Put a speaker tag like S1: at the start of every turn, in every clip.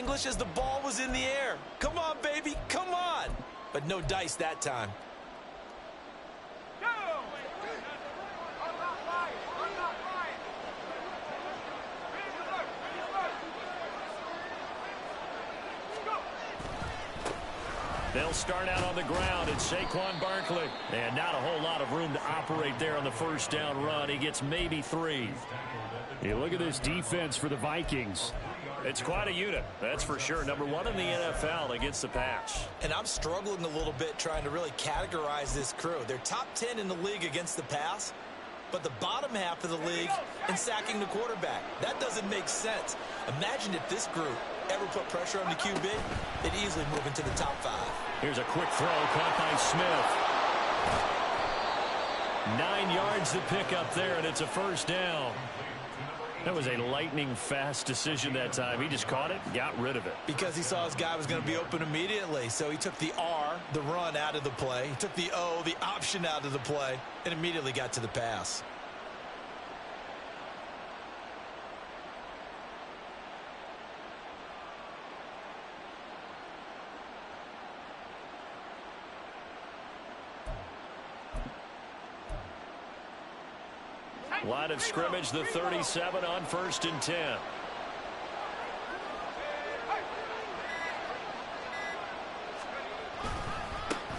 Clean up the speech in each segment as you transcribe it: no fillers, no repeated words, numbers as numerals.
S1: English as the ball was in the air. Come on, baby, come on. But no dice that time.
S2: They'll start out on the ground. It's Saquon Barkley. And not a whole lot of room to operate there on the first down run. He gets maybe 3.
S3: You look at this defense for the Vikings.
S2: It's quite a unit, that's for sure. Number 1 in the NFL against the pass.
S1: And I'm struggling a little bit trying to really categorize this crew. They're top 10 in the league against the pass, but the bottom half of the league in sacking the quarterback. That doesn't make sense. Imagine if this group ever put pressure on the QB, they'd easily move into the top 5.
S2: Here's a quick throw caught by Smith. 9 yards to pick up there, and it's a first down. That was a lightning-fast decision that time. He just caught it, got rid of it.
S1: Because he saw his guy was going to be open immediately. So he took the R, the run, out of the play. He took the O, the option, out of the play, and immediately got to the pass.
S2: Line of scrimmage, the 37 on 1st and 10. A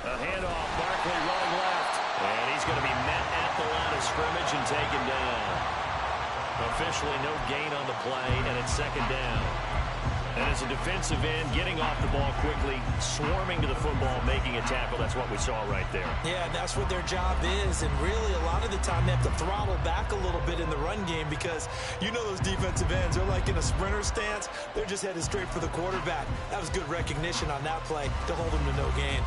S2: handoff, Barkley running left. And he's going to be met at the line of scrimmage and taken down. Officially no gain on the play, and it's 2nd down. And as a defensive end, getting off the ball quickly, swarming to the football, making a tackle. That's what we saw right there.
S1: Yeah, and that's what their job is. And really, a lot of the time, they have to throttle back a little bit in the run game because you know those defensive ends, they're like in a sprinter stance. They're just headed straight for the quarterback. That was good recognition on that play to hold them to no gain.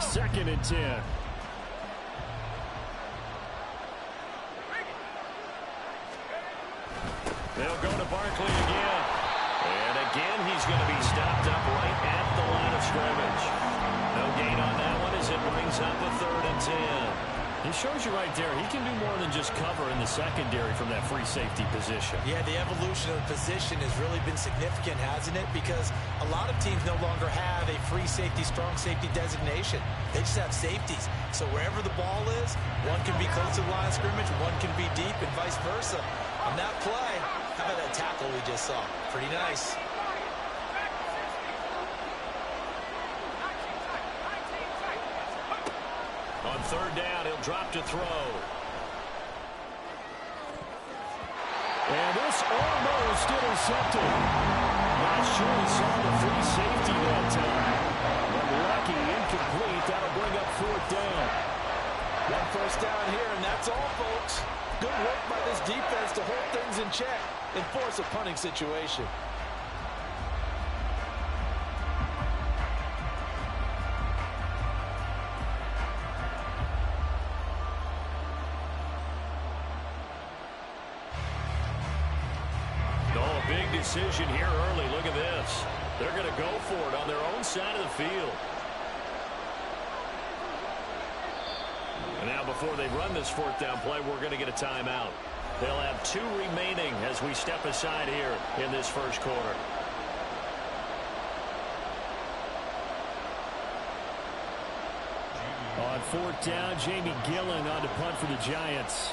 S3: Second and 10.
S2: They'll go to Barkley again. And again, he's going to be stopped up right at the line of scrimmage. No gain on that one as it brings up a 3rd and 10.
S3: He shows you right there, he can do more than just cover in the secondary from that free safety position.
S1: Yeah, the evolution of the position has really been significant, hasn't it? Because a lot of teams no longer have a free safety, strong safety designation. They just have safeties. So wherever the ball is, one can be close to the line of scrimmage, one can be deep, and vice versa. On that play, how about that tackle we just saw? Pretty nice.
S2: On 3rd down, he'll drop to throw.
S3: And this almost intercepted. Not sure he saw the free safety that time. But lucky, incomplete. That'll bring up 4th down.
S1: 1 first down here, and that's all, folks. Good work by this defense to hold things in check and force a punting situation.
S2: Oh, a big decision here early. Look at this. They're going to go for it on their own side of the field. And now before they run this 4th down play, we're going to get a timeout. They'll have 2 remaining as we step aside here in this first quarter.
S3: On 4th down, Jamie Gillen on to punt for the Giants.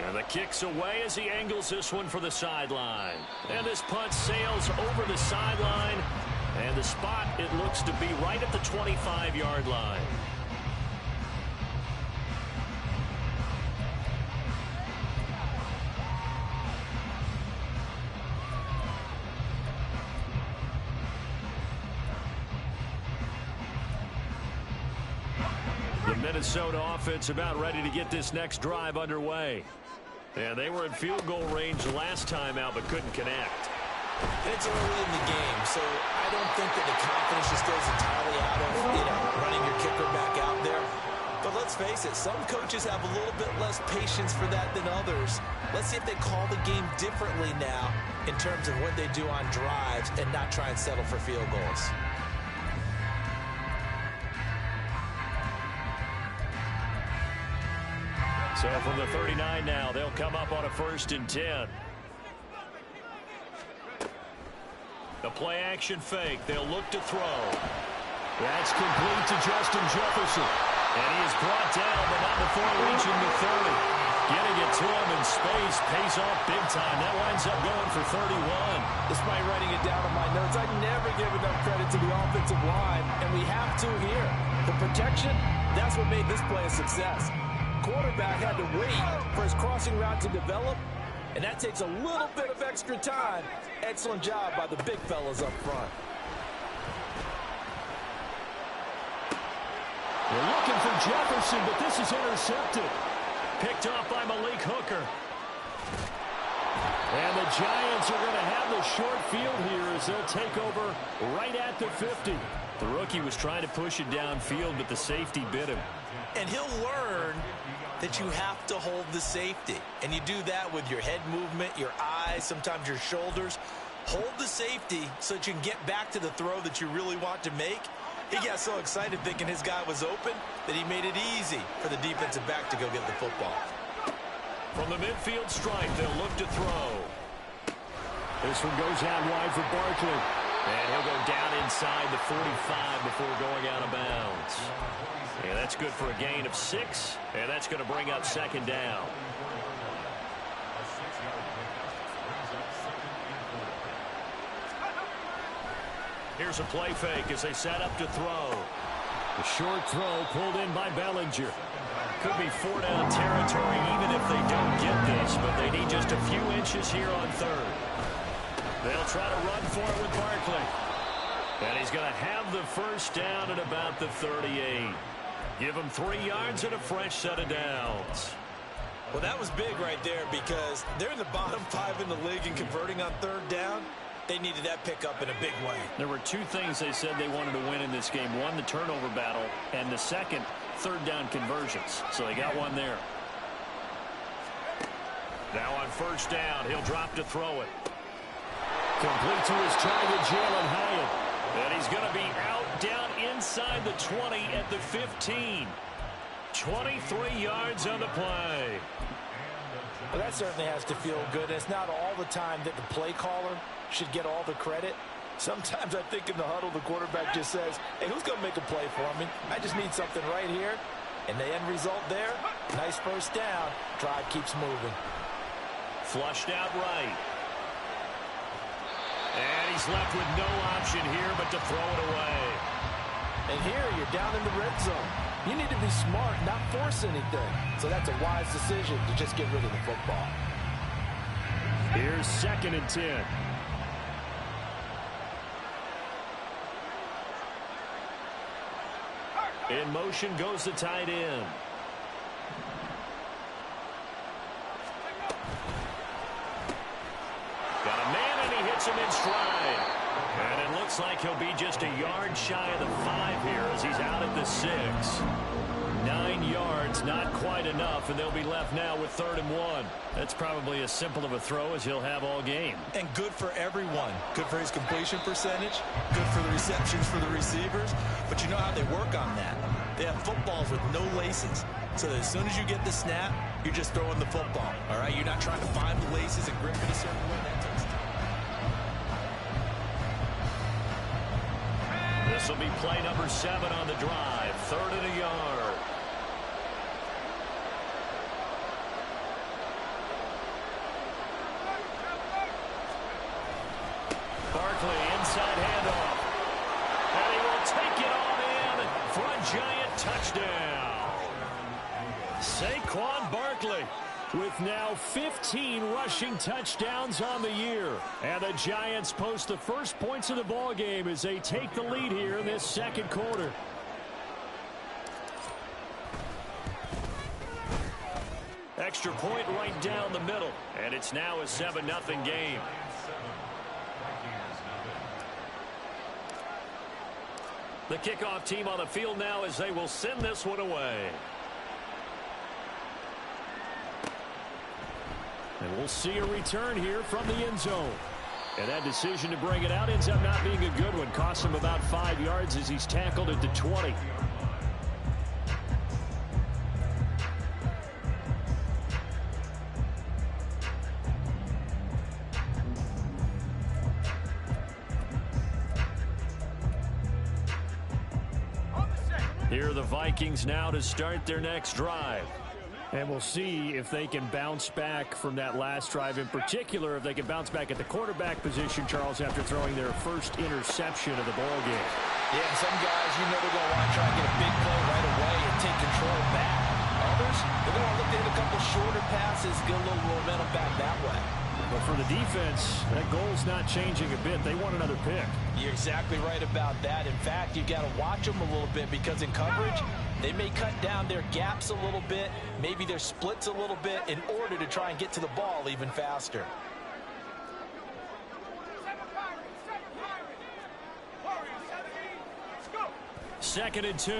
S2: And the kick's away as he angles this one for the sideline. And this punt sails over the sideline. And the spot, it looks to be right at the 25-yard line. The Minnesota offense about ready to get this next drive underway. And they were in field goal range last time out, but couldn't connect.
S1: It's early in the game, so I don't think that the confidence just goes entirely out of, running your kicker back out there. But let's face it, some coaches have a little bit less patience for that than others. Let's see if they call the game differently now in terms of what they do on drives and not try and settle for field goals.
S2: So from the 39 now, they'll come up on a 1st and 10. The play action fake. They'll look to throw.
S3: That's complete to Justin Jefferson.
S2: And he is brought down, but not before reaching the 30. Getting it to him in space pays off big time. That winds up going for 31.
S1: Despite writing it down on my notes, I never give enough credit to the offensive line, and we have to here. The protection, that's what made this play a success. Quarterback had to wait for his crossing route to develop, and that takes a little bit of extra time. Excellent job by the big fellas up front.
S3: They're looking for Jefferson, but this is intercepted.
S2: Picked off by Malik Hooker.
S3: And the Giants are going to have the short field here as they'll take over right at the 50.
S2: The rookie was trying to push it downfield, but the safety bit him.
S1: And he'll learn that you have to hold the safety. And you do that with your head movement, your eyes, sometimes your shoulders. Hold the safety so that you can get back to the throw that you really want to make. He got so excited thinking his guy was open that he made it easy for the defensive back to go get the football.
S2: From the midfield stripe, they'll look to throw.
S3: This one goes out wide for Barkley.
S2: And he'll go down inside the 45 before going out of bounds. And that's good for a gain of 6. And that's going to bring up 2nd down. Here's a play fake as they set up to throw.
S3: The short throw pulled in by Bellinger.
S2: Could be 4-down territory even if they don't get this, but they need just a few inches here on 3rd. They'll try to run for it with Barkley. And he's going to have the 1st down at about the 38. Give him 3 yards and a fresh set of downs.
S1: Well, that was big right there because they're in the bottom 5 in the league and converting on 3rd down. They needed that pickup in a big way.
S2: There were 2 things they said they wanted to win in this game. One, the turnover battle, and the second, 3rd down conversions. So they got one there. Now on 1st down, he'll drop to throw it.
S3: Complete to his target, Jalen Hyatt.
S2: And he's going to be out down inside the 20 at the 15. 23 yards on the play.
S1: Well, that certainly has to feel good. It's not all the time that the play caller should get all the credit. Sometimes I think in the huddle, the quarterback just says, hey, who's going to make a play for me? I just need something right here. And the end result there, nice 1st down. Drive keeps moving.
S2: Flushed out right. And he's left with no option here but to throw it away.
S1: And here you're down in the red zone. You need to be smart, not force anything. So that's a wise decision to just get rid of the football.
S3: Here's 2nd and 10.
S2: In motion goes the tight end. Got a man, and he hits him in stride. And it looks like he'll be just a yard shy of the 5 here as he's out at the 6. 9 yards, not quite enough, and they'll be left now with 3rd and 1. That's probably as simple of a throw as he'll have all game.
S1: And good for everyone. Good for his completion percentage. Good for the receptions for the receivers. But you know how they work on that. They have footballs with no laces. So that as soon as you get the snap, you're just throwing the football. All right? You're not trying to find the laces and grip it a certain way. That takes time.
S2: This will be play number 7 on the drive. 3rd and a yard. Barkley inside handoff. And he will take it on in for a Giant touchdown.
S3: Saquon Barkley with now 15 rushing touchdowns on the year. And the Giants post the first points of the ball game as they take the lead here in this 2nd quarter.
S2: Extra point right down the middle. And it's now a 7-0 game. The kickoff team on the field now as they will send this one away.
S3: We'll see a return here from the end zone. And that decision to bring it out ends up not being a good one. Costs him about 5 yards as he's tackled at the 20. Here are the Vikings now to start their next drive. And we'll see if they can bounce back from that last drive. In particular, if they can bounce back at the quarterback position, Charles, after throwing their first interception of the ball game.
S1: Yeah, some guys, you know, they're going to want to try and get a big play right away and take control back. Others, they're going to look to hit a couple shorter passes, get a little momentum back that way.
S3: But for the defense, that goal's not changing a bit. They want another pick.
S1: You're exactly right about that. In fact, you've got to watch them a little bit because in coverage, they may cut down their gaps a little bit, maybe their splits a little bit in order to try and get to the ball even faster.
S3: Second and 2.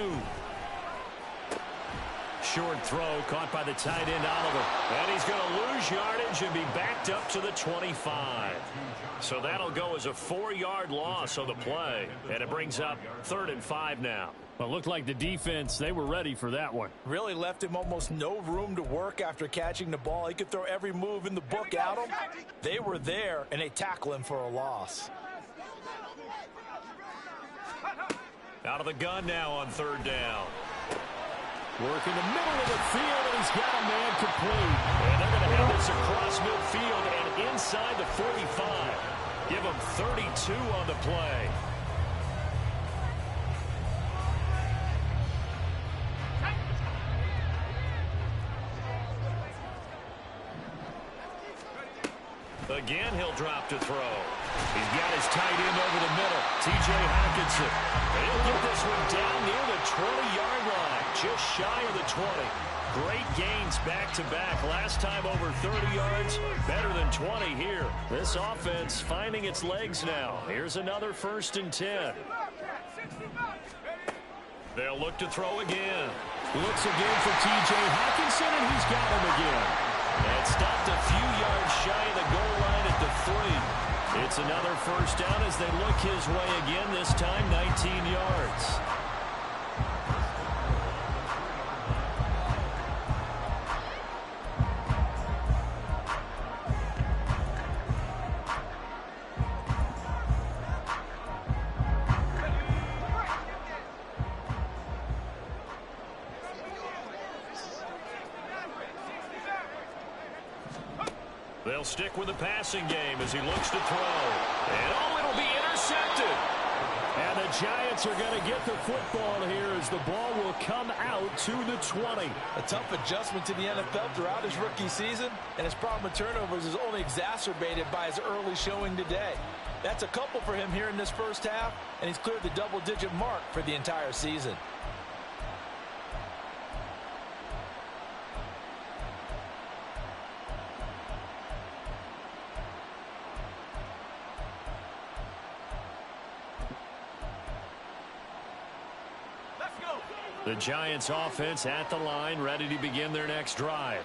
S3: Short throw caught by the tight end Oliver. And he's going to lose yardage and be backed up to the 25. So that'll go as a 4-yard loss on the play. And it brings up 3rd and 5 now. Well, it looked like the defense, they were ready for that one.
S1: Really left him almost no room to work after catching the ball. He could throw every move in the book at him. They were there, and they tackle him for a loss.
S2: Out of the gun now on 3rd down.
S3: Work in the middle of the field, and he's got a man complete.
S2: And they're going to have this across midfield and inside the 45. Give him 32 on the play. Again, he'll drop to throw. He's got his tight end over the middle, T.J. Hockenson. He'll get this one down near the 20-yard line, just shy of the 20. Great gains back-to-back. Last time over 30 yards, better than 20 here. This offense finding its legs now. Here's another 1st and 10. They'll look to throw again.
S3: Looks again for T.J. Hockenson, and he's got him again.
S2: And stopped a few yards shy of the goal line at the 3. It's another 1st down as they look his way again, this time 19 yards. They'll stick with the passing game as he looks to throw. And it'll be intercepted.
S3: And the Giants are going to get the football here as the ball will come out to the 20.
S1: A tough adjustment to the NFL throughout his rookie season, and his problem with turnovers is only exacerbated by his early showing today. That's a couple for him here in this first half, and he's cleared the double-digit mark for the entire season.
S2: The Giants offense at the line, ready to begin their next drive.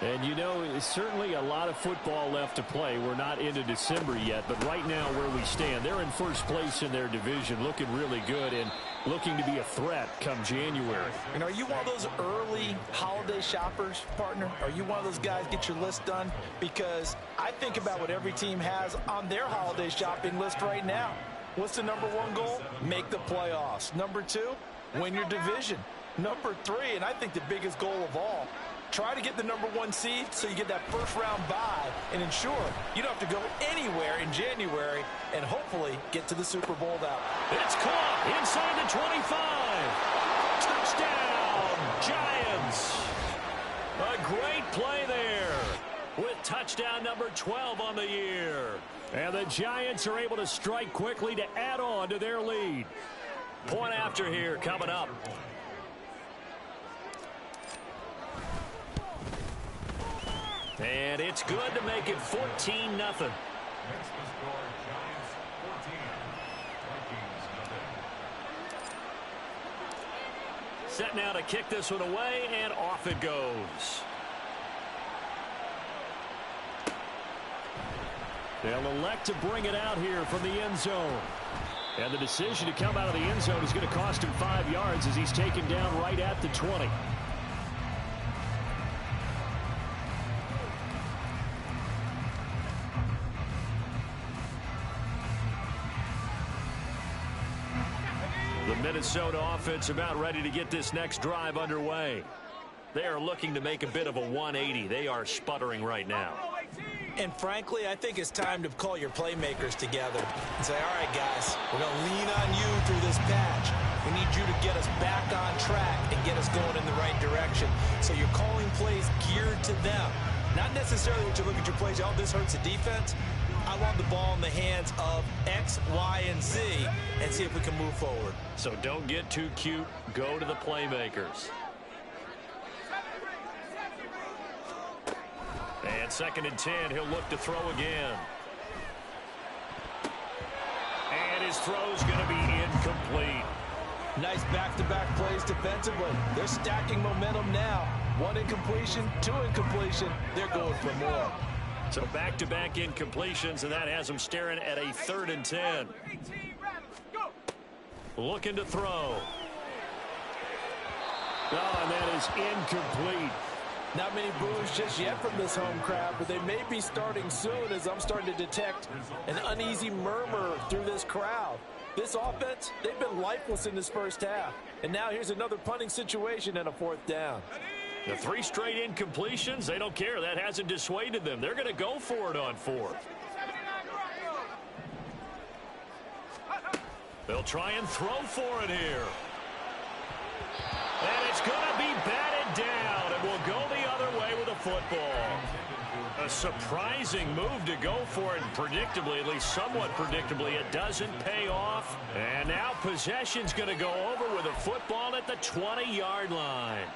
S3: And you know, it's certainly a lot of football left to play. We're not into December yet, but right now where we stand, they're in first place in their division, looking really good and looking to be a threat come January.
S1: And are you one of those early holiday shoppers, partner? Are you one of those guys get your list done? Because I think about what every team has on their holiday shopping list right now. What's the number 1 goal? Make the playoffs. Number 2, win your division. Number 3, and I think the biggest goal of all, try to get the number 1 seed so you get that first-round bye and ensure you don't have to go anywhere in January and hopefully get to the Super Bowl that way.
S2: It's caught inside the 25. Touchdown, Giants. A great play there with touchdown number 12 on the year.
S3: And the Giants are able to strike quickly to add on to their lead.
S2: Point after here coming up. And it's good to make it 14-0. Set now to kick this one away, and off it goes.
S3: They'll elect to bring it out here from the end zone. And the decision to come out of the end zone is going to cost him 5 yards as he's taken down right at the 20. The Minnesota offense about ready to get this next drive underway. They are looking to make a bit of a 180. They are sputtering right now.
S1: And frankly, I think it's time to call your playmakers together and say, all right, guys, we're going to lean on you through this patch. We need you to get us back on track and get us going in the right direction. So you're calling plays geared to them. Not necessarily that you look at your plays, oh, this hurts the defense. I want the ball in the hands of X, Y, and Z and see if we can move forward.
S2: So don't get too cute. Go to the playmakers. And 2nd and 10, he'll look to throw again. And his throw's going to be incomplete.
S1: Nice back-to-back plays defensively. They're stacking momentum now. 1 incompletion, 2 incompletion. They're going for more.
S2: So back-to-back incompletions, and that has them staring at a 3rd and 10. Looking to throw.
S3: Oh, and that is incomplete.
S1: Not many boos just yet from this home crowd, but they may be starting soon as I'm starting to detect an uneasy murmur through this crowd. This offense, they've been lifeless in this first half. And now here's another punting situation and a 4th down.
S2: The 3 straight incompletions, they don't care. That hasn't dissuaded them. They're going to go for it on 4th. They'll try and throw for it here. And it's going to be batted down, and will go the other way with a football. A surprising move to go for it, and predictably, at least somewhat predictably, it doesn't pay off. And now possession's going to go over with a football at the 20-yard line.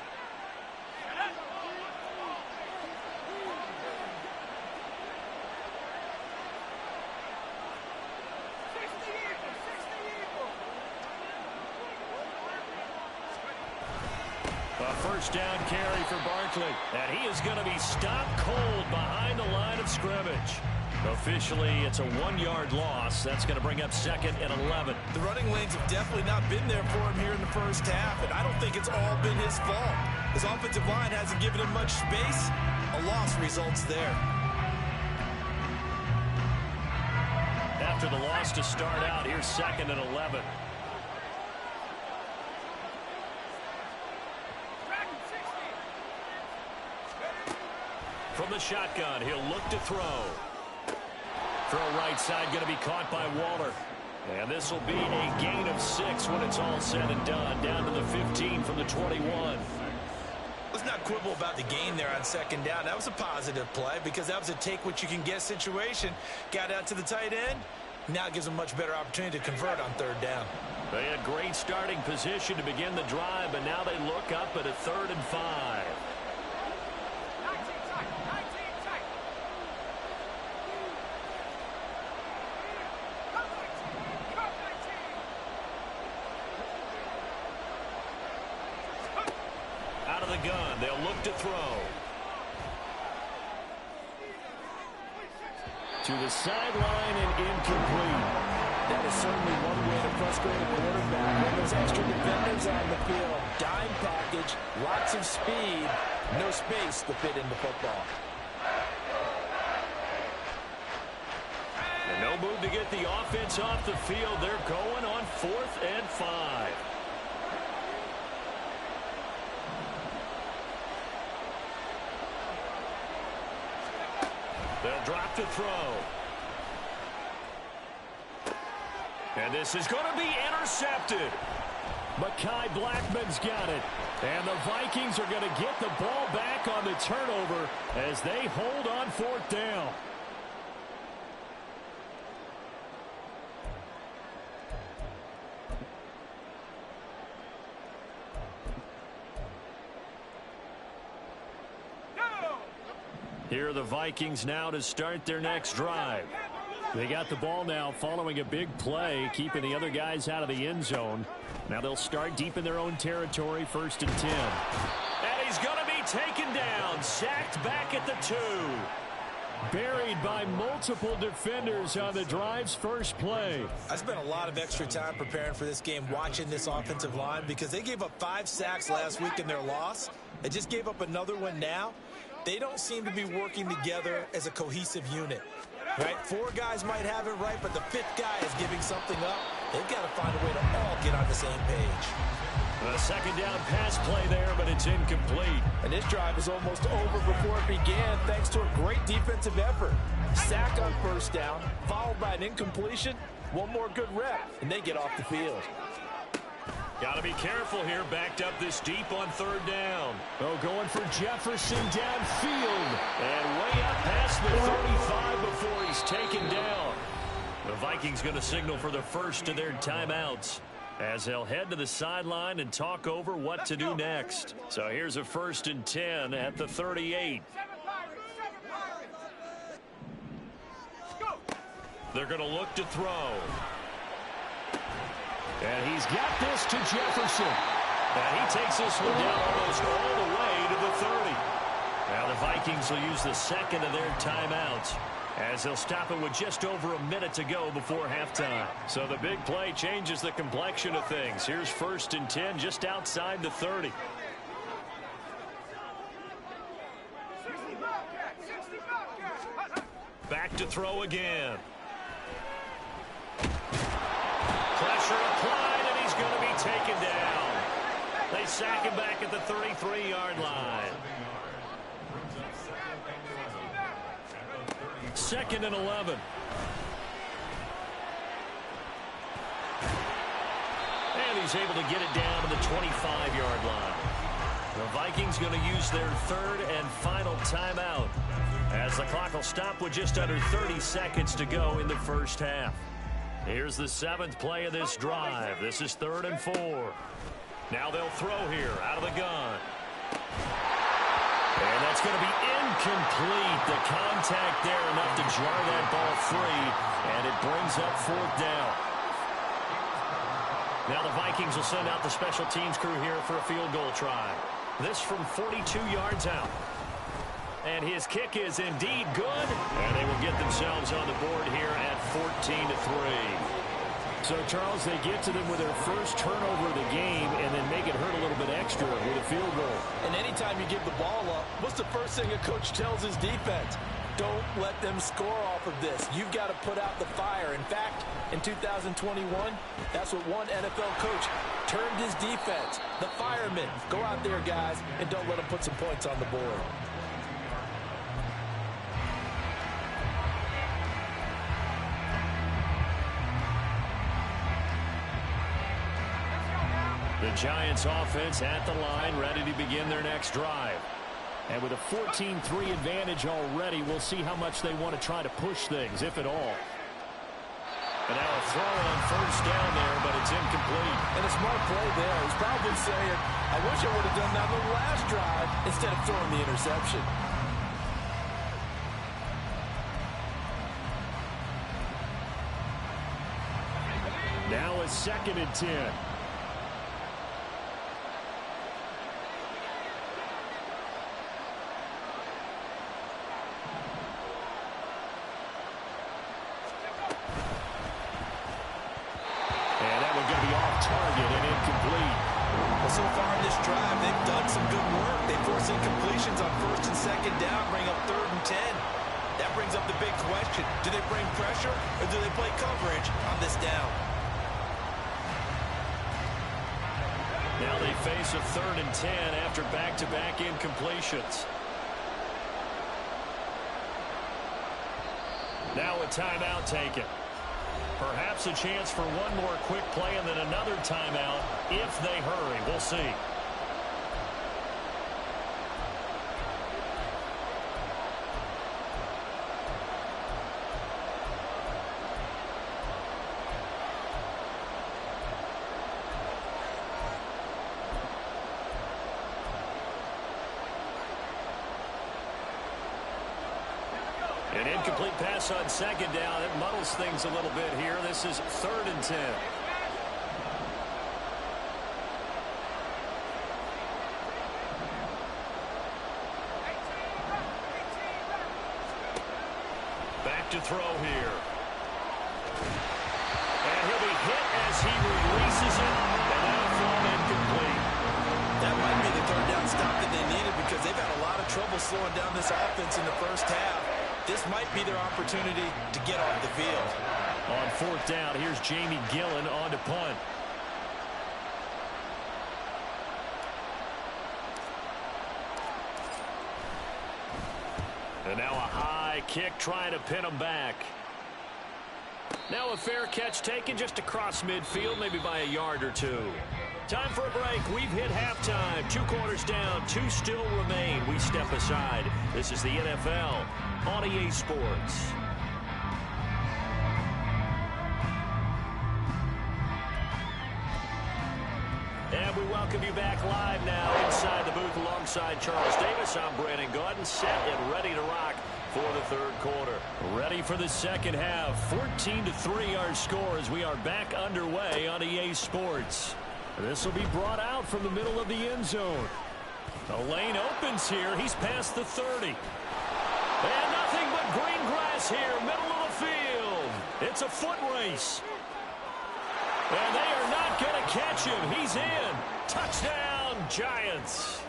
S2: A first down carry for Barkley. And he is going to be stopped cold behind the line of scrimmage. Officially, it's a 1-yard loss. That's going to bring up 2nd and 11.
S1: The running lanes have definitely not been there for him here in the first half, and I don't think it's all been his fault. His offensive line hasn't given him much space. A loss results there.
S2: After the loss to start out, here's 2nd and 11. From the shotgun, he'll look to throw. Throw right side, going to be caught by Waller. And this will be a gain of 6 when it's all said and done. Down to the 15 from the 21.
S1: Let's not quibble about the gain there on 2nd down. That was a positive play because that was a take-what-you-can-get situation. Got out to the tight end. Now it gives them a much better opportunity to convert on 3rd down.
S2: They had great starting position to begin the drive, but now they look up at a 3rd and 5. Out of the gun, they'll look to throw.
S3: To the sideline and incomplete.
S1: That is certainly one way to frustrate a quarterback when there's extra defenders on the field. Dime package, lots of speed, no space to fit in the football.
S2: And no move to get the offense off the field. They're going on 4th and 5. They'll drop to throw. And this is going to be intercepted.
S3: Mekhi Blackmon's got it. And the Vikings are going to get the ball back on the turnover as they hold on 4th down. Here are the Vikings now to start their next drive. They got the ball now following a big play, keeping the other guys out of the end zone. Now they'll start deep in their own territory, 1st and 10.
S2: And he's going to be taken down, sacked back at the 2.
S3: Buried by multiple defenders on the drive's first play.
S1: I spent a lot of extra time preparing for this game, watching this offensive line, because they gave up 5 sacks last week in their loss. They just gave up another one now. They don't seem to be working together as a cohesive unit. Right? 4 guys might have it right, but the 5th guy is giving something up. They've got to find a way to all get on the same page.
S3: A second down pass play there, but it's incomplete.
S1: And this drive is almost over before it began, thanks to a great defensive effort. Sack on first down, followed by an incompletion. One more good rep, and they get off the field.
S2: Got to be careful here, backed up this deep on third down.
S3: Oh, going for Jefferson downfield. And way up past the 35 before he's taken down.
S2: The Vikings going to signal for the first of their timeouts, as they'll head to the sideline and talk over what to do next. So here's a 1st and 10 at the 38. They're going to look to throw.
S3: And he's got this to Jefferson.
S2: And he takes this one down almost all the way to the 30. Now the Vikings will use the second of their timeouts, as they'll stop it with just over a minute to go before halftime. So the big play changes the complexion of things. Here's 1st and 10 just outside the 30. Back to throw again. Pressure applied, and he's going to be taken down. They sack him back at the 33-yard line. 2nd and 11. And he's able to get it down to the 25-yard line. The Vikings going to use their 3rd and final timeout, as the clock will stop with just under 30 seconds to go in the first half. Here's the 7th play of this drive. This is 3rd and 4. Now they'll throw here out of the gun. And that's going to be incomplete. The contact there enough to jar that ball free, and it brings up 4th down. Now the Vikings will send out the special teams crew here for a field goal try. This from 42 yards out. And his kick is indeed good, and they will get themselves on the board here at 14-3.
S3: So, Charles, they get to them with their first turnover of the game and then make it hurt a little bit extra with a field goal.
S1: And anytime you give the ball up, what's the first thing a coach tells his defense? Don't let them score off of this. You've got to put out the fire. In fact, in 2021, that's what one NFL coach termed his defense. The firemen. Go out there, guys, and don't let them put some points on the board.
S3: The Giants offense at the line, ready to begin their next drive. And with a 14-3 advantage already, we'll see how much they want to try to push things, if at all.
S2: And now a throw on first down there, but it's incomplete.
S1: And a smart play there. He's probably saying, I wish I would have done that on the last drive instead of throwing the interception.
S3: Now a 2nd and 10. Target and incomplete.
S1: Well, so far in this drive, they've done some good work. They force incompletions on 1st and 2nd down, bring up 3rd and 10. That brings up the big question. Do they bring pressure or do they play coverage on this down?
S2: Now they face a 3rd and 10 after back-to-back incompletions. Now a timeout taken. Perhaps a chance for one more quick play and then another timeout if they hurry. We'll see. An incomplete pass on 2nd down. It muddles things a little bit here. This is 3rd and 10. back to throw here. And he'll be hit as he releases it, and that'll fall incomplete.
S1: That might be the third down stop that they needed because they've had a lot of trouble slowing down this offense in the first half. This might be their opportunity to get off the field.
S3: On fourth down, here's Jamie Gillen on to punt.
S2: And now a high kick trying to pin him back. Now a fair catch taken just across midfield, maybe by a yard or two. Time for a break. We've hit halftime. 2 quarters down, 2 still remain. We step aside. This is the NFL on EA Sports. And we welcome you back live now inside the booth alongside Charles Davis. I'm Brandon Gaudin, set and ready to rock for the third quarter.
S3: Ready for the second half. 14-3 our score as we are back underway on EA Sports. This will be brought out from the middle of the end zone. The lane opens here. He's past the 30. And nothing but green grass here, middle of the field. It's a foot race. And they are not going to catch him. He's in. Touchdown, Giants.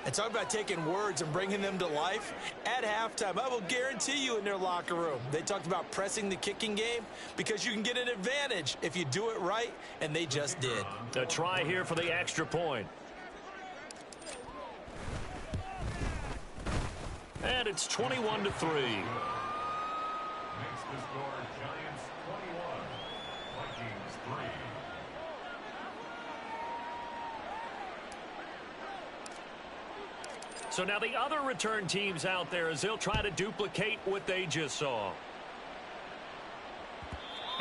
S1: And talk about taking words and bringing them to life. At halftime, I will guarantee you in their locker room, they talked about pressing the kicking game because you can get an advantage if you do it right, and they just did.
S2: A try here for the extra point. And it's 21-3. So now the other return teams out there as they'll try to duplicate what they just saw.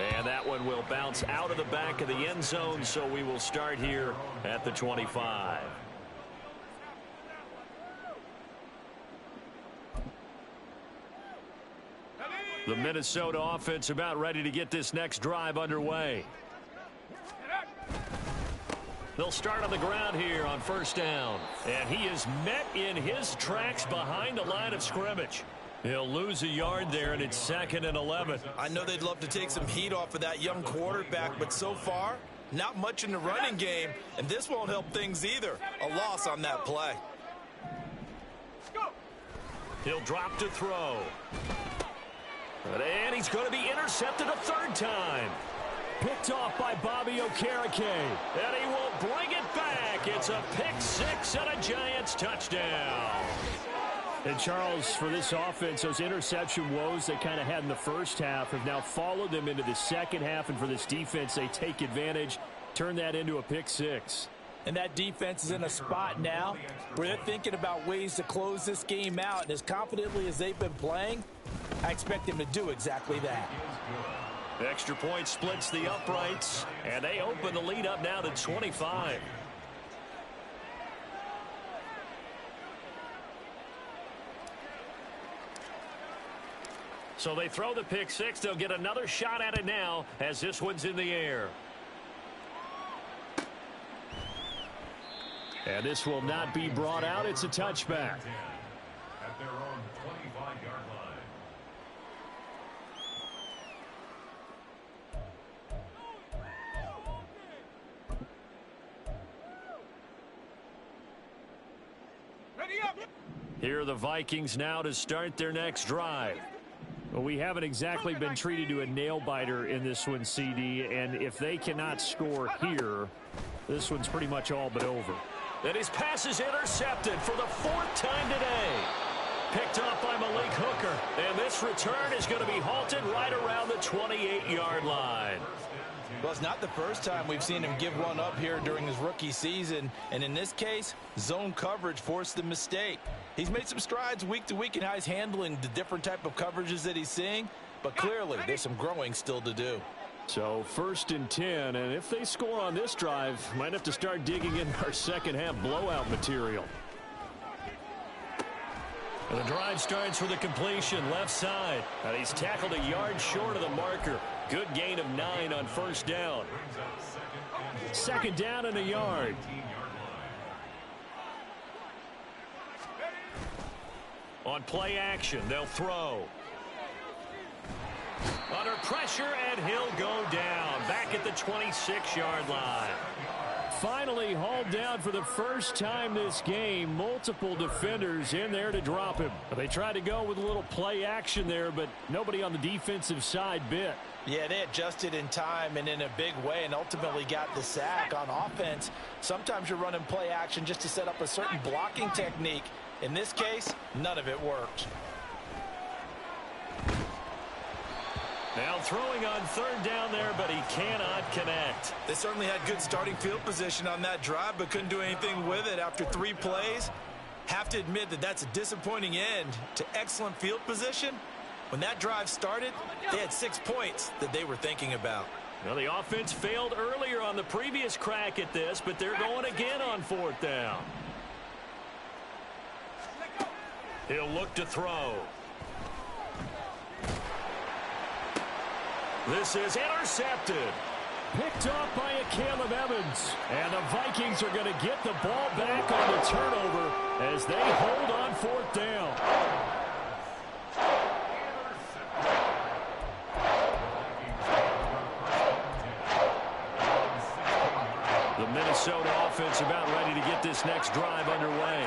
S2: And that one will bounce out of the back of the end zone, so we will start here at the 25. The Minnesota offense about ready to get this next drive underway. They'll start on the ground here on first down. And he is met in his tracks behind the line of scrimmage. He'll lose a yard there, and it's 2nd and 11.
S1: I know they'd love to take some heat off of that young quarterback, but so far, not much in the running game, and this won't help things either. A loss on that play.
S2: He'll drop to throw. And he's going to be intercepted a third time.
S3: Picked off by Bobby Okereke.
S2: And he will bring it back. It's a pick six and a Giants touchdown.
S3: And Charles, for this offense, those interception woes they kind of had in the first half have now followed them into the second half. And for this defense, they take advantage, turn that into a pick six.
S1: And that defense is in a spot now where they're thinking about ways to close this game out. And as confidently as they've been playing, I expect them to do exactly that.
S2: Extra point splits the uprights, and they open the lead up now to 25. So they throw the pick six. They'll get another shot at it now as this one's in the air.
S3: And this will not be brought out. It's a touchback.
S4: At their own 25-yard line.
S2: Here are the Vikings now to start their next drive.
S3: Well, we haven't exactly been treated to a nail-biter in this one, CD, and if they cannot score here, this one's pretty much all but over.
S2: And his pass is intercepted for the 4th time today. Picked off by Malik Hooker. And this return is going to be halted right around the 28-yard line.
S1: Well, it's not the first time we've seen him give one up here during his rookie season. And in this case, zone coverage forced the mistake. He's made some strides week to week in how he's handling the different type of coverages that he's seeing. But clearly, there's some growing still to do.
S3: So 1st and 10, and if they score on this drive, might have to start digging in our second half blowout material.
S2: And the drive starts with a completion left side. And he's tackled a yard short of the marker. Good gain of 9 on first down.
S3: Second down and a yard.
S2: On play action, they'll throw. Under pressure, and he'll go down. Back at the 26-yard line.
S3: Finally hauled down for the first time this game. Multiple defenders in there to drop him. They tried to go with a little play action there, but nobody on the defensive side bit.
S1: Yeah, they adjusted in time and in a big way and ultimately got the sack. On offense, sometimes you're running play action just to set up a certain blocking technique. In this case, none of it worked.
S2: Now throwing on third down there, but he cannot connect.
S1: They certainly had good starting field position on that drive, but couldn't do anything with it after 3 plays. Have to admit that that's a disappointing end to excellent field position. When that drive started, they had 6 points that they were thinking about.
S2: Well, the offense failed earlier on the previous crack at this, but they're going again on fourth down. He'll look to throw. This is intercepted.
S3: Picked off by a Caleb Evans. And the Vikings are going to get the ball back on the turnover as they hold on fourth down.
S2: The Minnesota offense about ready to get this next drive underway.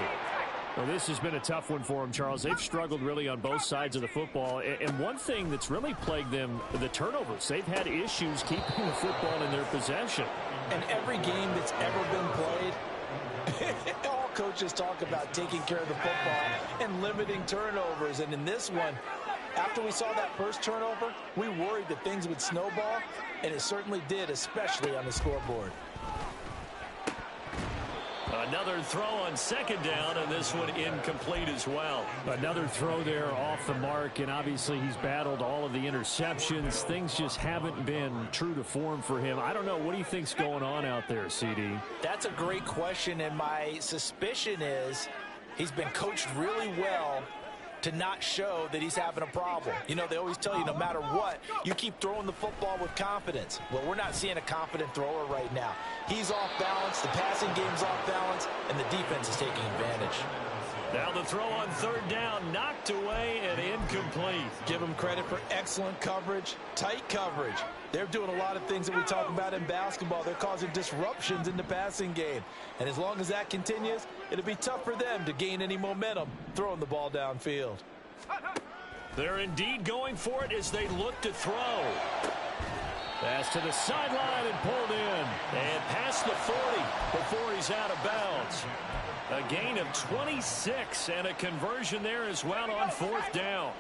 S3: Well, this has been a tough one for them, Charles. They've struggled really on both sides of the football. And one thing that's really plagued them, the turnovers. They've had issues keeping the football in their possession.
S1: And every game that's ever been played, all coaches talk about taking care of the football and limiting turnovers. And in this one, after we saw that first turnover, we worried that things would snowball, and it certainly did, especially on the scoreboard.
S2: Another throw on second down, and this one incomplete as well.
S3: Another throw there off the mark, and obviously he's battled all of the interceptions. Things just haven't been true to form for him. I don't know. What do you think's going on out there, CD?
S1: That's a great question, and my suspicion is he's been coached really well to not show that he's having a problem. You know, they always tell you no matter what, you keep throwing the football with confidence. Well, we're not seeing a confident thrower right now. He's off balance, the passing game's off balance, and the defense is taking advantage.
S2: Now the throw on third down, knocked away and incomplete.
S1: Give them credit for excellent coverage, tight coverage. They're doing a lot of things that we talk about in basketball. They're causing disruptions in the passing game. And as long as that continues, it'll be tough for them to gain any momentum throwing the ball downfield.
S2: They're indeed going for it as they look to throw.
S3: Pass to the sideline and pulled in.
S2: And past the 40 before he's out of bounds. A gain of 26 and a conversion there as well on fourth down.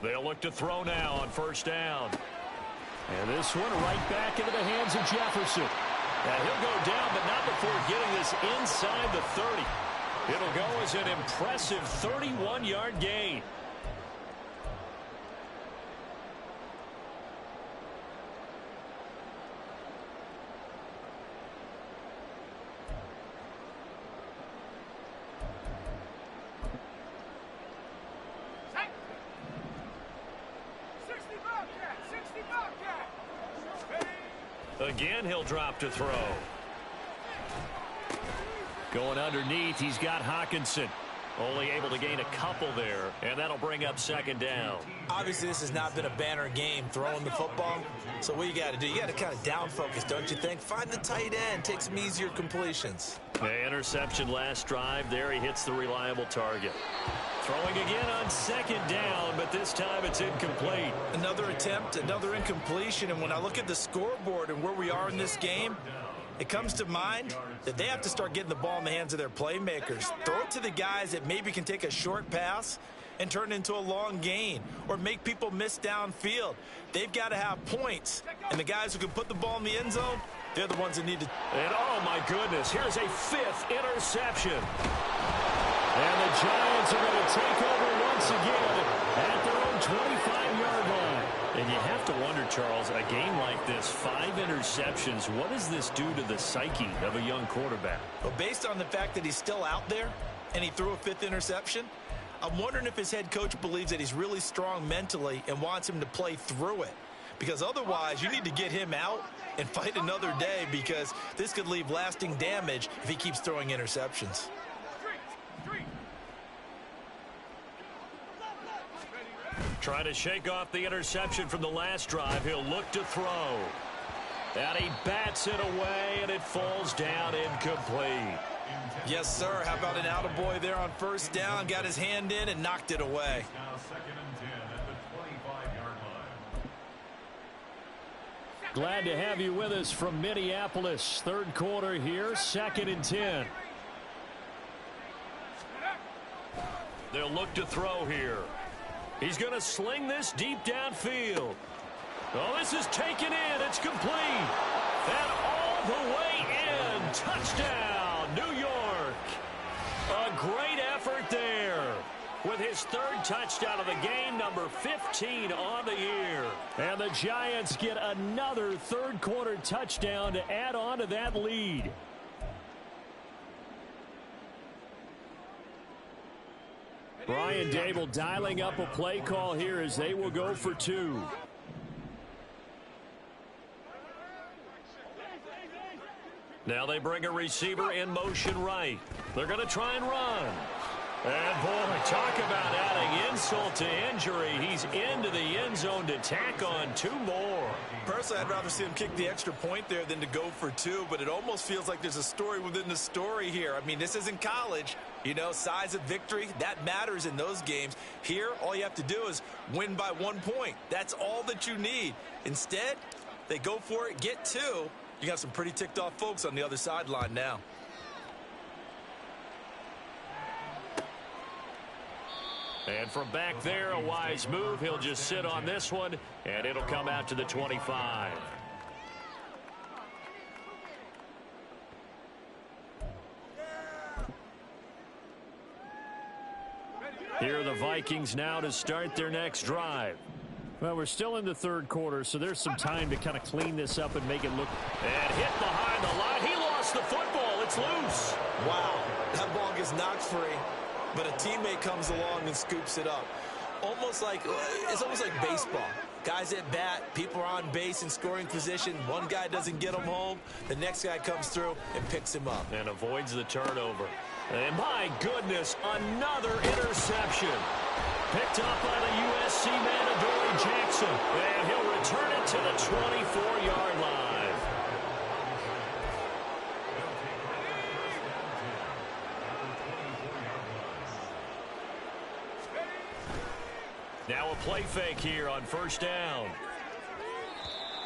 S2: They'll look to throw now on first down.
S3: And this one right back into the hands of Jefferson.
S2: And he'll go down, but not before getting this inside the 30. It'll go as an impressive 31-yard gain. Again, he'll drop to throw. Going underneath, he's got Hockenson. Only able to gain a couple there, and that'll bring up second down.
S1: Obviously, this has not been a banner game throwing the football. So what you got to do, you got to kind of down focus, don't you think? Find the tight end, take some easier completions.
S2: The interception last drive there. He hits the reliable target. Throwing again on second down, but this time it's incomplete.
S1: Another attempt, another incompletion, and when I look at the scoreboard and where we are in this game, it comes to mind that they have to start getting the ball in the hands of their playmakers. Throw it to the guys that maybe can take a short pass and turn it into a long gain or make people miss downfield. They've got to have points, and the guys who can put the ball in the end zone, they're the ones that need to.
S2: And oh my goodness, here's a fifth interception.
S3: And the Giants are going to take over once again at their own 25-yard line.
S2: And you have to wonder, Charles, a game like this, 5 interceptions, what does this do to the psyche of a young quarterback?
S1: Well, based on the fact that he's still out there and he threw a 5th interception, I'm wondering if his head coach believes that he's really strong mentally and wants him to play through it. because otherwise you need to get him out and fight another day, because this could leave lasting damage if he keeps throwing interceptions.
S2: Trying to shake off the interception from the last drive. He'll look to throw. And he bats it away, and it falls down incomplete.
S1: Yes, sir. How about an attaboy there on first down? Got his hand in and knocked it away.
S4: Now 2nd and 10 at the 25-yard line.
S3: Glad to have you with us from Minneapolis. Third quarter here, 2nd and 10.
S2: They'll look to throw here. He's going to sling this deep downfield. Oh, this is taken in. It's complete. And all the way in. Touchdown, New York. A great effort there with his 3rd touchdown of the game, number 15 on the year.
S3: And the Giants get another third quarter touchdown to add on to that lead. Brian Dable dialing up a play call here as they will go for 2.
S2: Now they bring a receiver in motion right. They're going to try and run. And, boy, talk about adding insult to injury. He's into the end zone to tack on 2 more.
S1: Personally, I'd rather see him kick the extra point there than to go for 2, but it almost feels like there's a story within the story here. I mean, this isn't college. You know, size of victory, that matters in those games. Here, all you have to do is win by 1 point. That's all that you need. Instead, they go for it, get 2. You got some pretty ticked off folks on the other sideline now.
S2: And from back there, a wise move. He'll just sit on this one, and it'll come out to the 25.
S3: Here are the Vikings now to start their next drive. Well, we're still in the third quarter, so there's some time to kind of clean this up and make it look.
S2: And hit behind the line. He lost the football. It's loose.
S1: Wow, that ball gets knocked free, but a teammate comes along and scoops it up. It's almost like baseball. Guys at bat, people are on base in scoring position. One guy doesn't get him home. The next guy comes through and picks him up.
S2: And avoids the turnover. And my goodness, another interception. Picked up by the USC man, Adoree Jackson. And he'll return it to the 24-yard line. Now a play fake here on first down.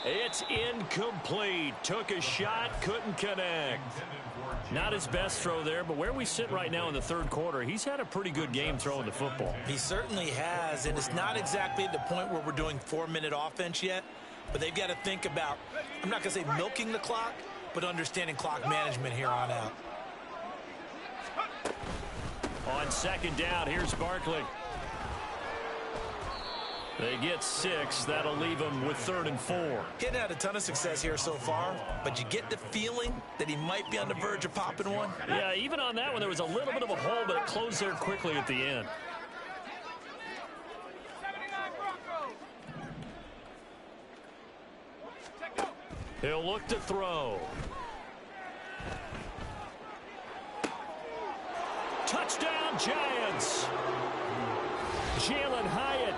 S2: It's incomplete. Took a shot, couldn't connect. Not his best throw there, but where we sit right now in the third quarter, he's had a pretty good game throwing the football.
S1: He certainly has, and it's not exactly at the point where we're doing 4-minute offense yet, but they've got to think about, I'm not going to say milking the clock, but understanding clock management here on out.
S3: On second down, here's Barkley. They get 6. That'll leave them with 3rd and 4.
S1: He had a ton of success here so far, but you get the feeling that he might be on the verge of popping one.
S3: Yeah, even on that one, there was a little bit of a hole, but it closed there quickly at the end. He'll look to throw. Touchdown, Giants. Jalen Hyatt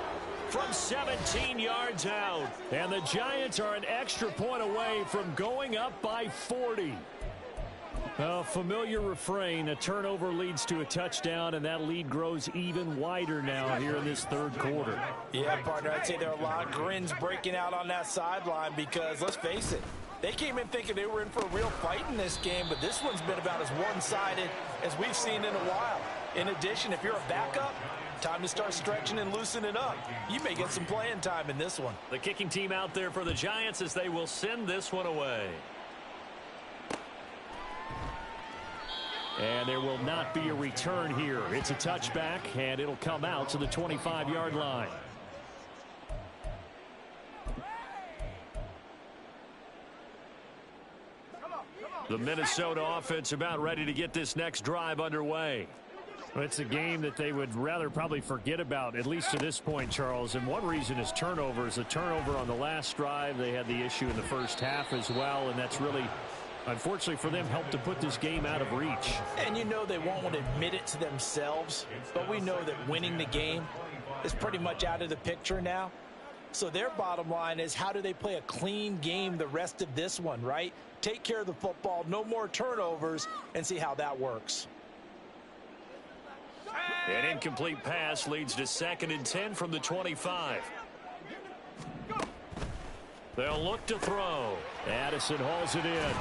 S3: from 17 yards out. And the Giants are an extra point away from going up by 40. A familiar refrain. A turnover leads to a touchdown, and that lead grows even wider now here in this third quarter.
S1: Yeah, partner, I'd say there are a lot of grins breaking out on that sideline because, let's face it, they came in thinking they were in for a real fight in this game, but this one's been about as one-sided as we've seen in a while. In addition, if you're a backup, time to start stretching and loosening up. You may get some playing time in this one.
S2: The kicking team out there for the Giants as they will send this one away.
S3: And there will not be a return here. It's a touchback, and it'll come out to the 25-yard line. The Minnesota offense about ready to get this next drive underway. Well, it's a game that they would rather probably forget about, at least to this point, Charles. And one reason is turnovers. A turnover on the last drive. They had the issue in the first half as well, and that's really, unfortunately for them, helped to put this game out of reach.
S1: And you know they won't admit it to themselves, but we know that winning the game is pretty much out of the picture now. So their bottom line is, how do they play a clean game the rest of this one, right? Take care of the football, no more turnovers, and see how that works.
S2: An incomplete pass leads to 2nd and 10 from the 25. They'll look to throw.
S3: Addison hauls it in.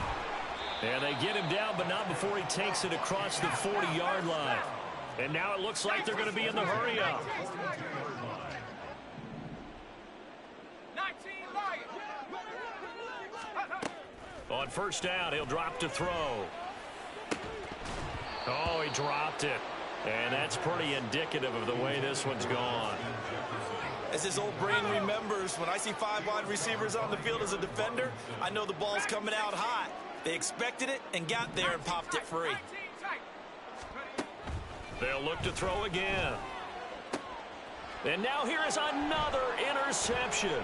S2: And they get him down, but not before he takes it across the 40-yard line. And now it looks like they're going to be in the hurry-up. On first down, he'll drop to throw. Oh, he dropped it. And that's pretty indicative of the way this one's gone.
S1: As his old brain remembers, when I see 5 wide receivers on the field as a defender, I know the ball's coming out hot. They expected it and got there and popped it free.
S2: They'll look to throw again. And now here is another interception.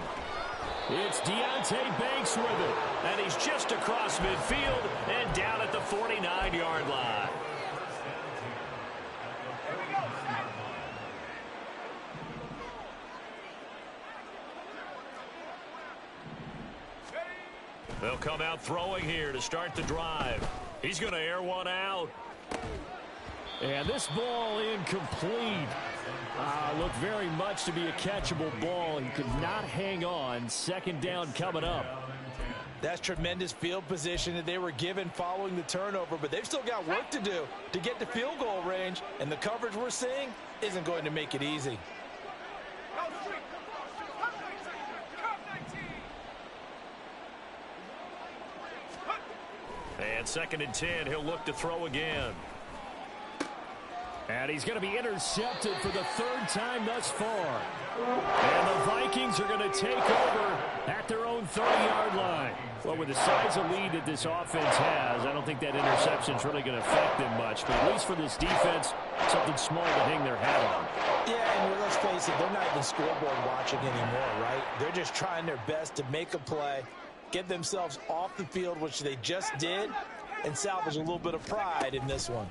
S3: It's Deonte Banks with it.
S2: And he's just across midfield and down at the 49-yard line. They'll come out throwing here to start the drive. He's going to air one out.
S3: And this ball incomplete. Looked very much to be a catchable ball. He could not hang on. 2nd down coming up.
S1: That's tremendous field position that they were given following the turnover, but they've still got work to do to get to field goal range, and the coverage we're seeing isn't going to make it easy.
S2: And 2nd and 10, he'll look to throw again.
S3: And he's going to be intercepted for the 3rd time thus far. And the Vikings are going to take over at their own 30-yard line. Well, with the size of lead that this offense has, I don't think that interception is really going to affect them much. But at least for this defense, something small to hang their hat on.
S1: Yeah, and let's face it, they're not even scoreboard watching anymore, right? They're just trying their best to make a play, get themselves off the field, which they just did, and salvage a little bit of pride in this one.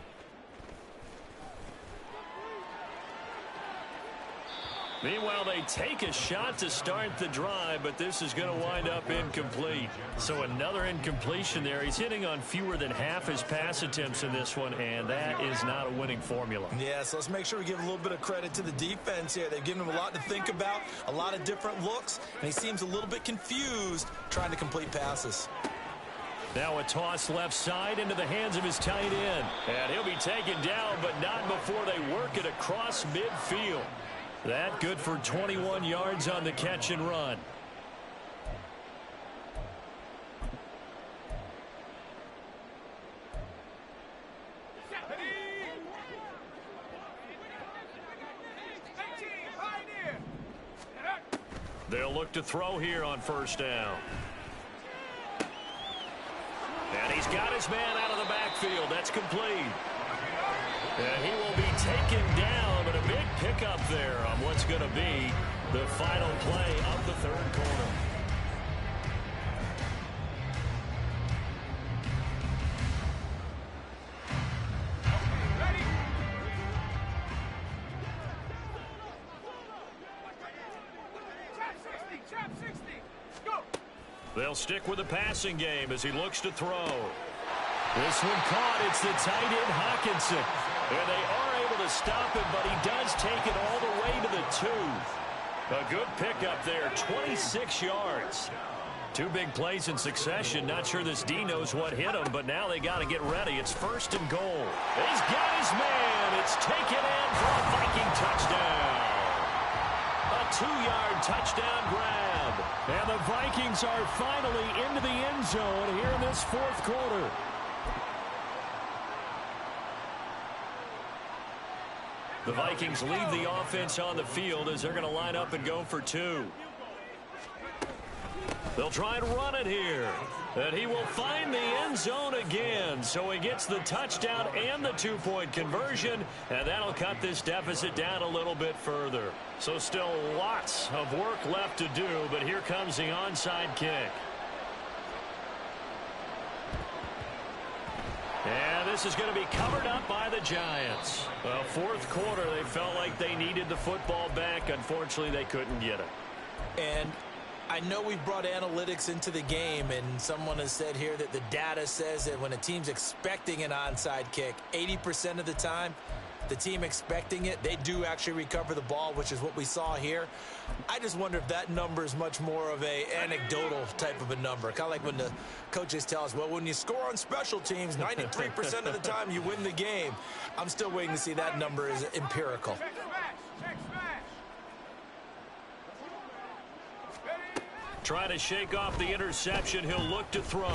S2: Meanwhile, they take a shot to start the drive, but this is going to wind up incomplete. So another incompletion there. He's hitting on fewer than half his pass attempts in this one, and that is not a winning formula.
S1: Yeah, so let's make sure we give a little bit of credit to the defense here. They've given him a lot to think about, a lot of different looks, and he seems a little bit confused trying to complete passes.
S2: Now a toss left side into the hands of his tight end. And he'll be taken down, but not before they work it across midfield. That good for 21 yards on the catch and run. They'll look to throw here on first down. And he's got his man out of the backfield. That's complete. And he will be taken down, but a big pickup there on what's going to be the final play of the 3rd quarter. They'll stick with the passing game as he looks to throw. This one caught. It's the tight end Hockenson. And they are able to stop him, but he does take it all the way to the 2. A good pickup there, 26 yards. 2 big plays in succession. Not sure this D knows what hit him, but now they got to get ready. It's 1st and goal. He's got his man. It's taken in for a Viking touchdown. A 2-yard touchdown grab.
S3: And the Vikings are finally into the end zone here in this 4th quarter.
S2: The Vikings leave the offense on the field as they're going to line up and go for 2. They'll try and run it here. And he will find the end zone again. So he gets the touchdown and the two-point conversion. And that'll cut this deficit down a little bit further. So still lots of work left to do. But here comes the onside kick. And this is going to be covered up by the Giants. Well, fourth quarter, they felt like they needed the football back. Unfortunately, they couldn't get it.
S1: And I know we've brought analytics into the game, and someone has said here that the data says that when a team's expecting an onside kick, 80% of the time, the team expecting it, they do actually recover the ball, which is what we saw here. I just wonder if that number is much more of a anecdotal type of a number. Kind of like when the coaches tell us, well, when you score on special teams, 93% of the time you win the game. I'm still waiting to see that number is empirical.
S2: Trying to shake off the interception. He'll look to throw.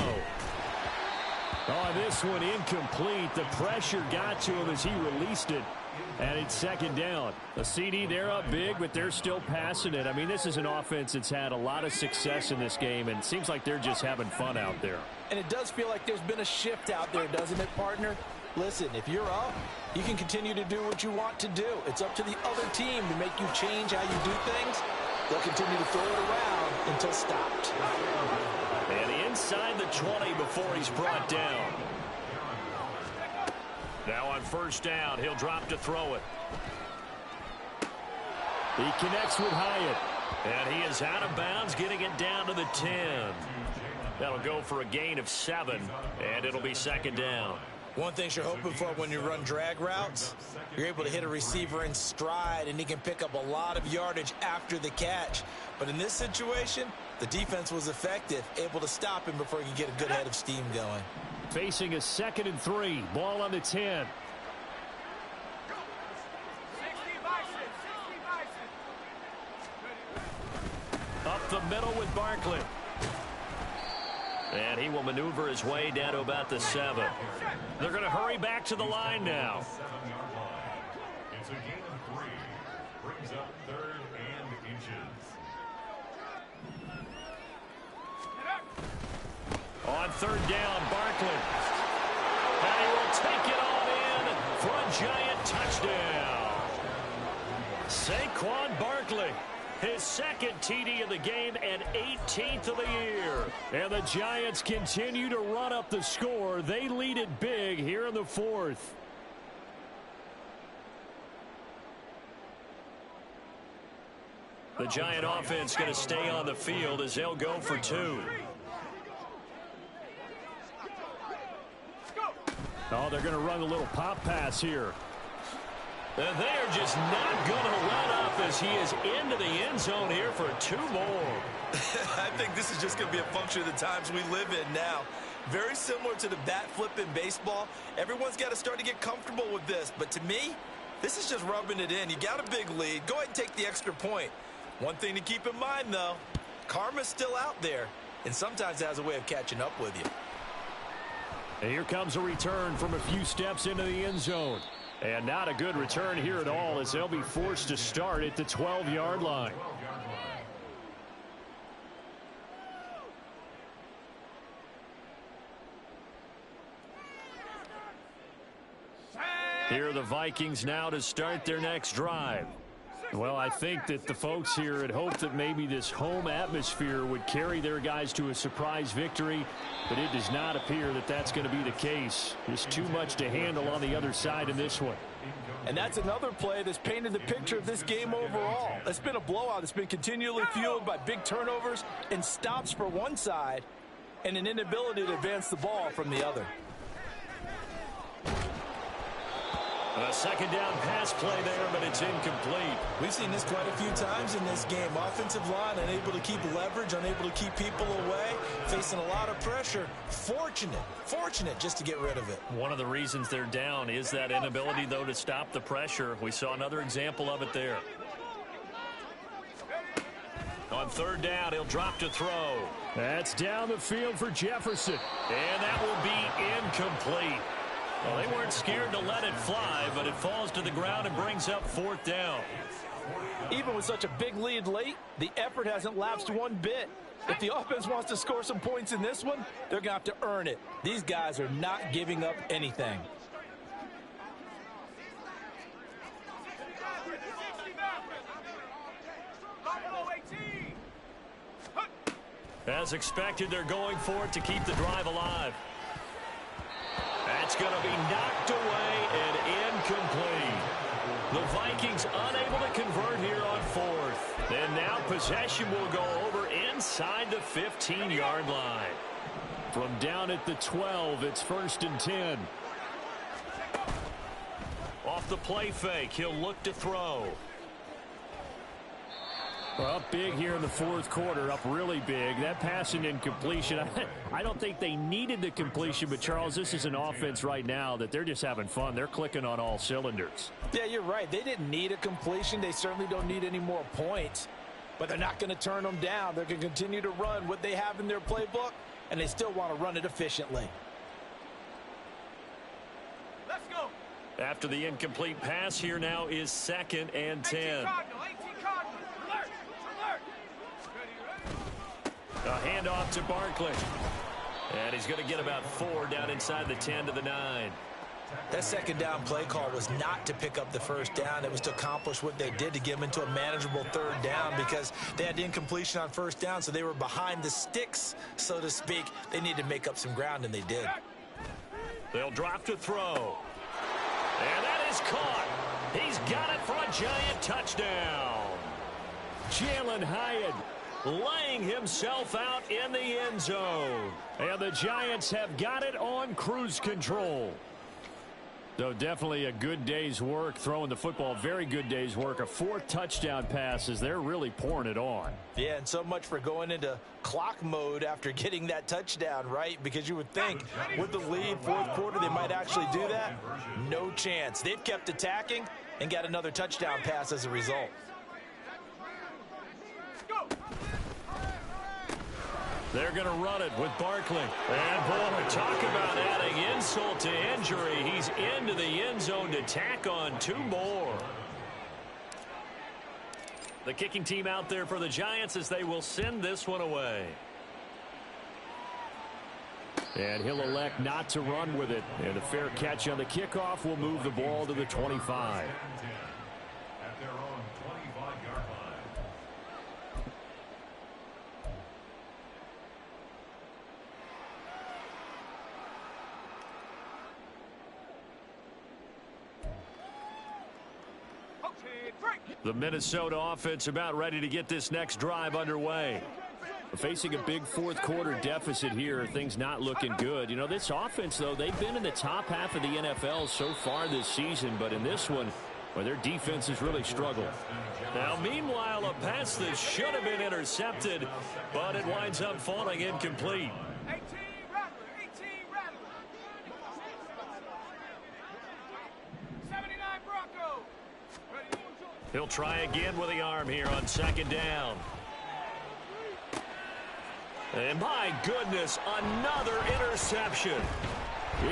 S3: Oh, this one incomplete. The pressure got to him as he released it. And it's second down. The CD, they're up big, but they're still passing it. I mean, this is an offense that's had a lot of success in this game, and it seems like they're just having fun out there.
S1: And it does feel like there's been a shift out there, doesn't it, partner? Listen, if you're up, you can continue to do what you want to do. It's up to the other team to make you change how you do things. They'll continue to throw it around until stopped.
S2: And inside the 20 before he's brought down. Now on first down, he'll drop to throw it.
S3: He connects with Hyatt.
S2: And he is out of bounds, getting it down to the 10. That'll go for a gain of 7, and it'll be second down.
S1: One thing you're hoping for when you run drag routes, you're able to hit a receiver in stride, and he can pick up a lot of yardage after the catch. But in this situation, the defense was effective, able to stop him before he could get a good head of steam going.
S3: Facing a 2nd and 3. Ball on the 10.
S2: Up the middle with Barkley. And he will maneuver his way down to about the 7. They're going to hurry back to the line now.
S4: It's a gain of 3. Brings up 3rd and inches.
S2: On 3rd down, Barkley. And he will take it on in for a giant touchdown. Saquon Barkley. His 2nd TD of the game and 18th of the year.
S3: And the Giants continue to run up the score. They lead it big here in the 4th.
S2: The Giant offense going to stay on the field as they'll go for 2.
S3: Oh, they're going to run a little pop pass here.
S2: And they are just not going to let up as he is into the end zone here for 2 more.
S1: I think this is just going to be a function of the times we live in now. Very similar to the bat flip in baseball. Everyone's got to start to get comfortable with this. But to me, this is just rubbing it in. You got a big lead. Go ahead and take the extra point. One thing to keep in mind, though, karma's still out there. And sometimes it has a way of catching up with you.
S3: And here comes a return from a few steps into the end zone. And not a good return here at all as they'll be forced to start at the 12-yard line. Here are the Vikings now to start their next drive. Well, I think that the folks here had hoped that maybe this home atmosphere would carry their guys to a surprise victory, but it does not appear that that's going to be the case. There's too much to handle on the other side in this one.
S5: And that's another play that's painted the picture of this game overall. It's been a blowout. It's been continually fueled by big turnovers and stops for one side and an inability to advance the ball from the other.
S2: A second down pass play there, but it's incomplete.
S1: We've seen this quite a few times in this game. Offensive line unable to keep leverage, unable to keep people away, facing a lot of pressure. Fortunate just to get rid of it.
S2: One of the reasons they're down is that inability, though, to stop the pressure. We saw another example of it there. On 3rd down, he'll drop to throw.
S3: That's down the field for Jefferson.
S2: And that will be incomplete. Well, they weren't scared to let it fly, but it falls to the ground and brings up 4th down.
S5: Even with such a big lead late, the effort hasn't lapsed one bit. If the offense wants to score some points in this one, they're going to have to earn it. These guys are not giving up anything.
S2: As expected, they're going for it to keep the drive alive. That's going to be knocked away and incomplete. The Vikings unable to convert here on fourth. And now possession will go over inside the 15-yard line.
S3: From down at the 12, it's 1st and 10.
S2: Off the play fake, he'll look to throw.
S3: Well, up big here in the fourth quarter, up really big. That pass and incompletion, I don't think they needed the completion, but Charles, this is an offense right now that they're just having fun. They're clicking on all cylinders.
S5: Yeah, you're right. They didn't need a completion. They certainly don't need any more points, but they're not going to turn them down. They're going to continue to run what they have in their playbook, and they still want to run it efficiently.
S2: Let's go. After the incomplete pass, here now is 2nd and 10. A handoff to Barkley. And he's going to get about 4 down inside the 10 to the 9.
S1: That second down play call was not to pick up the first down. It was to accomplish what they did to get them into a manageable third down because they had incompletion on first down, so they were behind the sticks, so to speak. They needed to make up some ground, and they did.
S2: They'll drop to throw. And that is caught. He's got it for a giant touchdown.
S3: Jalen Hyatt
S2: laying himself out in the end zone.
S3: And the Giants have got it on cruise control. So definitely a good day's work throwing the football. Very good day's work. A 4th touchdown passes. They're really pouring it on.
S5: Yeah, and so much for going into clock mode after getting that touchdown, right? Because you would think with the lead, fourth quarter, they might actually do that. No chance. They've kept attacking and got another touchdown pass as a result.
S2: They're going to run it with Barkley. And boy, talk about adding insult to injury. He's into the end zone to tack on 2 more. The kicking team out there for the Giants as they will send this one away.
S3: And he'll elect not to run with it. And a fair catch on the kickoff will move the ball to the 25.
S4: At their own 25-yard line.
S2: The Minnesota offense about ready to get this next drive underway.
S3: Facing a big fourth quarter deficit here, things not looking good. You know, this offense, though, they've been in the top half of the NFL so far this season, but in this one, well, their defense has really struggled.
S2: Now, meanwhile, a pass that should have been intercepted, but it winds up falling incomplete. He'll try again with the arm here on 2nd down. And my goodness, another interception.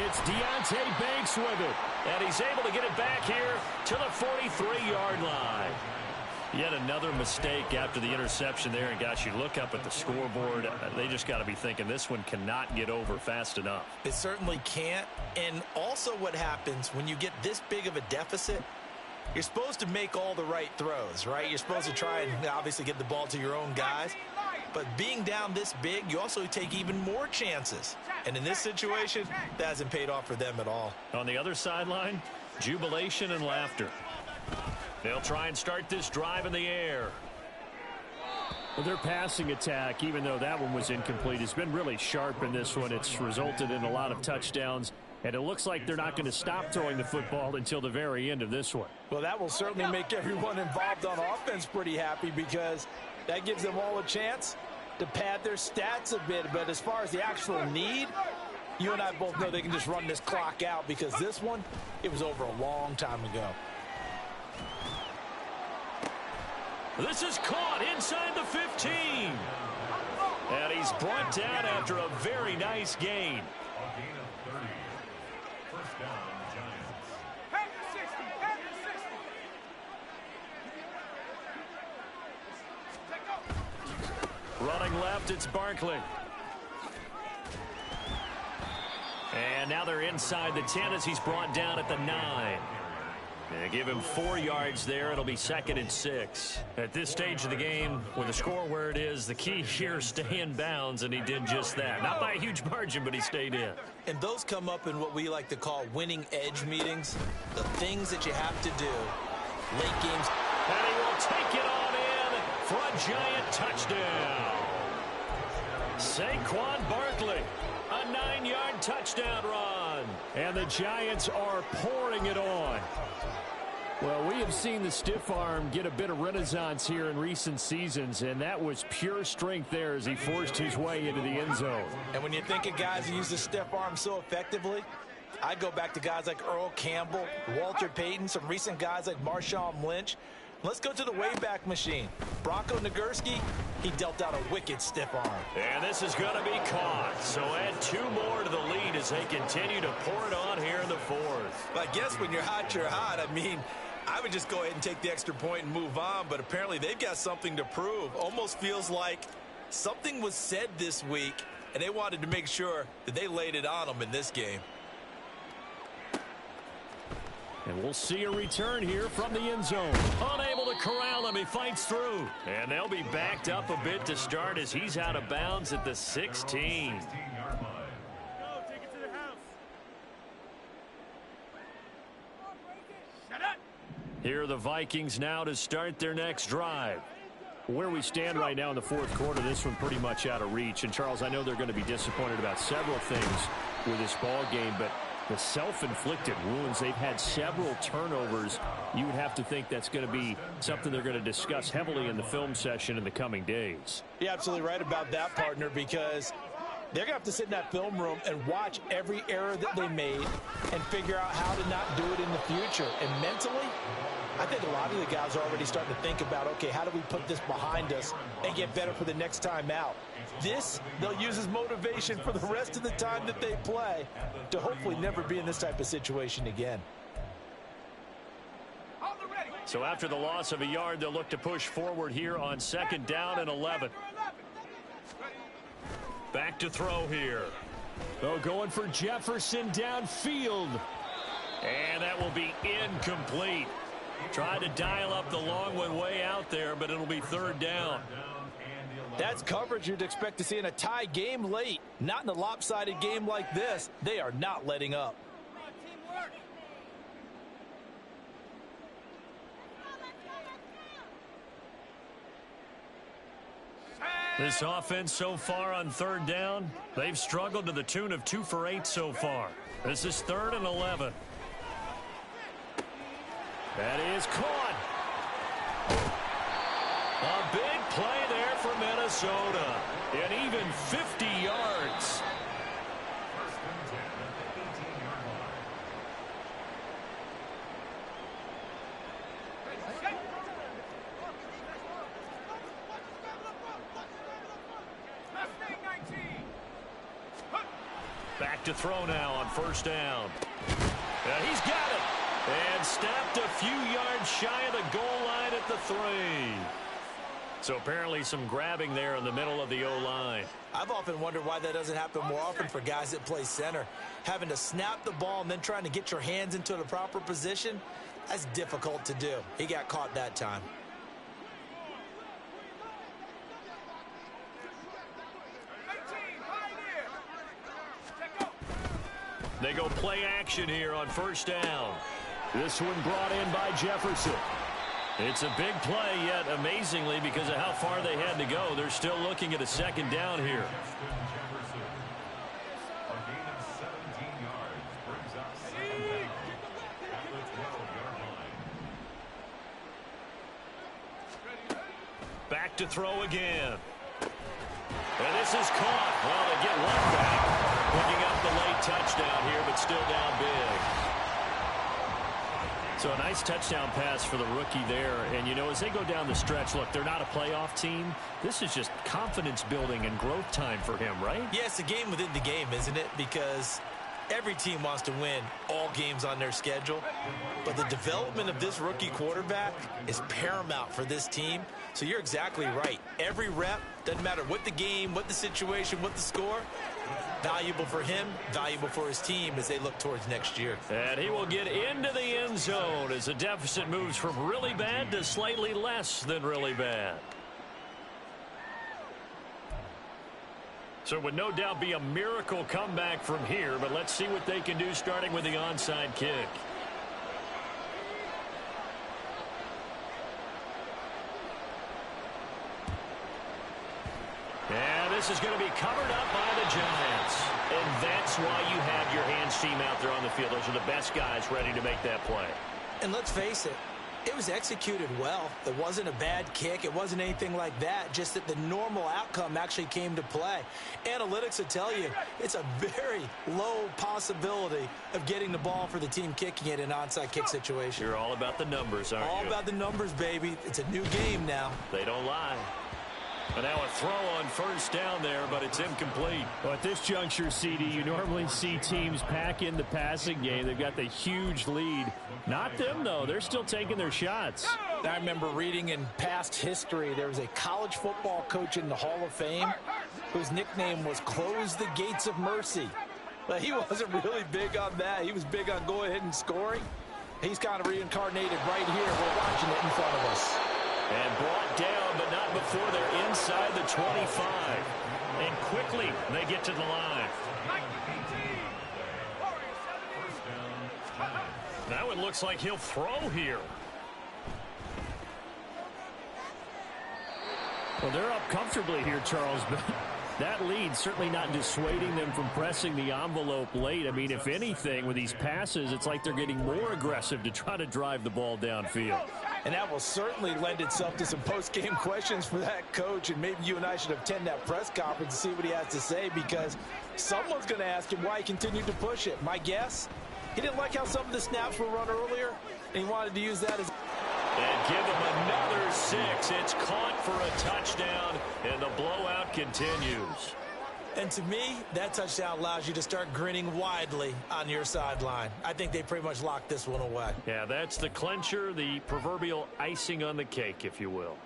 S3: It's Deonte Banks with it.
S2: And he's able to get it back here to the 43-yard line. Yet another mistake after the interception there. And, gosh, you look up at the scoreboard, they just got to be thinking this one cannot get over fast enough.
S1: It certainly can't. And also what happens when you get this big of a deficit, you're supposed to make all the right throws, right? You're supposed to try and obviously get the ball to your own guys. But being down this big, you also take even more chances. And in this situation, that hasn't paid off for them at all.
S2: On the other sideline, jubilation and laughter. They'll try and start this drive in the air.
S3: Well, their passing attack, even though that one was incomplete, has been really sharp in this one. It's resulted in a lot of touchdowns. And it looks like they're not going to stop throwing the football until the very end of this one.
S5: Well, that will certainly make everyone involved on offense pretty happy because that gives them all a chance to pad their stats a bit. But as far as the actual need, you and I both know they can just run this clock out because this one, it was over a long time ago.
S2: This is caught inside the 15. And he's brought down after a very nice gain.
S4: A gain of 30. First down, Giants.
S2: Running left, it's Barkley. And now they're inside the 10 as he's brought down at the 9. And give him 4 yards there. It'll be 2nd and 6. At this stage of the game, with the score where it is, the key here, stay in bounds, and he did just that. Not by a huge margin, but he stayed in.
S1: And those come up in what we like to call winning edge meetings, the things that you have to do late games.
S2: And he will take it on in for a giant touchdown. Saquon Barkley, a 9-yard touchdown run.
S3: And the Giants are pouring it on. Well, we have seen the stiff arm get a bit of renaissance here in recent seasons, and that was pure strength there as he forced his way into the end zone.
S1: And when you think of guys who use the stiff arm so effectively, I go back to guys like Earl Campbell, Walter Payton, some recent guys like Marshawn Lynch. Let's go to the Wayback Machine. Bronco Nagurski, he dealt out a wicked stiff arm.
S2: And this is going to be caught. So add 2 more to the lead as they continue to pour it on here in the 4th.
S1: But I guess when you're hot, you're hot. I mean, I would just go ahead and take the extra point and move on, but apparently they've got something to prove. Almost feels like something was said this week, and they wanted to make sure that they laid it on them in this game.
S3: And we'll see a return here from the end zone.
S2: Unable to corral him, he fights through. And they'll be backed up a bit to start as he's out of bounds at the 16. Here are the Vikings now to start their next drive.
S3: Where we stand right now in the 4th quarter, this one pretty much out of reach. And, Charles, I know they're going to be disappointed about several things with this ball game, but the self-inflicted wounds, they've had several turnovers. You would have to think that's going to be something they're going to discuss heavily in the film session in the coming days.
S5: You're absolutely right about that, partner, because they're going to have to sit in that film room and watch every error that they made and figure out how to not do it in the future. And mentally, I think a lot of the guys are already starting to think about, okay, how do we put this behind us and get better for the next time out? This, they'll use as motivation for the rest of the time that they play to hopefully never be in this type of situation again.
S2: So after the loss of a yard, they'll look to push forward here on 2nd down and 11. Back to throw here.
S3: Oh, going for Jefferson downfield.
S2: And that will be incomplete. Tried to dial up the long one way out there, but it'll be 3rd down.
S5: That's coverage you'd expect to see in a tie game late. Not in a lopsided game like this. They are not letting up.
S2: This offense so far on 3rd down, they've struggled to the tune of 2 for 8 so far. This is 3rd and 11.
S3: That is caught.
S2: A big play there for Minnesota. And even 50 yards. Back to throw now on 1st down. And he's got it. And snapped a few yards shy of the goal line at the 3. So apparently some grabbing there in the middle of the O-line.
S1: I've often wondered why that doesn't happen more often for guys that play center. Having to snap the ball and then trying to get your hands into the proper position, that's difficult to do. He got caught that time.
S2: They go play action here on 1st down.
S3: This one brought in by Jefferson.
S2: It's a big play, yet amazingly, because of how far they had to go, they're still looking at a 2nd down here. Back to throw again. And this is caught. Well, they get one back. Picking up the late touchdown here, but still down big. So a nice touchdown pass for the rookie there. And, you know, as they go down the stretch, look, they're not a playoff team. This is just confidence building and growth time for him, right?
S1: Yeah, it's a game within the game, isn't it? Because Every team wants to win all games on their schedule, but the development of this rookie quarterback is paramount for this team. So you're exactly right. Every rep, doesn't matter what the game, what the situation, what the score, valuable for him, valuable for his team as they look towards next year.
S2: And he will get into the end zone as the deficit moves from really bad to slightly less than really bad. So it would no doubt be a miracle comeback from here, but let's see what they can do starting with the onside kick. And this is going to be covered up by the Giants. And that's why you have your hands team out there on the field. Those are the best guys ready to make that play.
S1: And let's face it, it was executed well. It wasn't a bad kick. It wasn't anything like that. Just that the normal outcome actually came to play. Analytics will tell you it's a very low possibility of getting the ball for the team kicking it in an onside kick situation.
S2: You're all about the numbers, aren't you?
S1: All about the numbers, baby. It's a new game now.
S2: They don't lie. And now a throw on first down there, but it's incomplete.
S3: Well, at this juncture, CD, you normally see teams pack in the passing game. They've got the huge lead. Not them, though. They're still taking their shots.
S5: I remember reading in past history, there was a college football coach in the Hall of Fame whose nickname was Close the Gates of Mercy. But he wasn't really big on that. He was big on going ahead and scoring. He's kind of reincarnated right here. We're watching it in front of us.
S2: And brought down, but not before they're inside the 25. And quickly, they get to the line. Now it looks like he'll throw here.
S3: Well, they're up comfortably here, Charles, but that lead certainly not dissuading them from pressing the envelope late. I mean, if anything, with these passes, it's like they're getting more aggressive to try to drive the ball downfield.
S5: And that will certainly lend itself to some post-game questions for that coach. And maybe you and I should attend that press conference and see what he has to say, because someone's going to ask him why he continued to push it. My guess, he didn't like how some of the snaps were run earlier, and he wanted to use that as...
S2: And give him another 6. It's caught for a touchdown, and the blowout continues.
S1: And to me, that touchdown allows you to start grinning widely on your sideline. I think they pretty much locked this one away.
S2: Yeah, that's the clincher, the proverbial icing on the cake, if you will.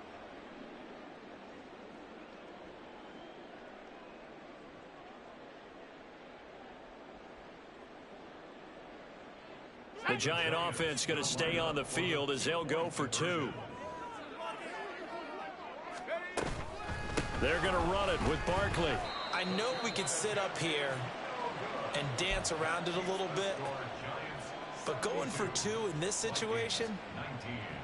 S2: The Giant offense going to stay on the field as they'll go for 2. They're going to run it with Barkley.
S1: I know we could sit up here and dance around it a little bit, but going for 2 in this situation,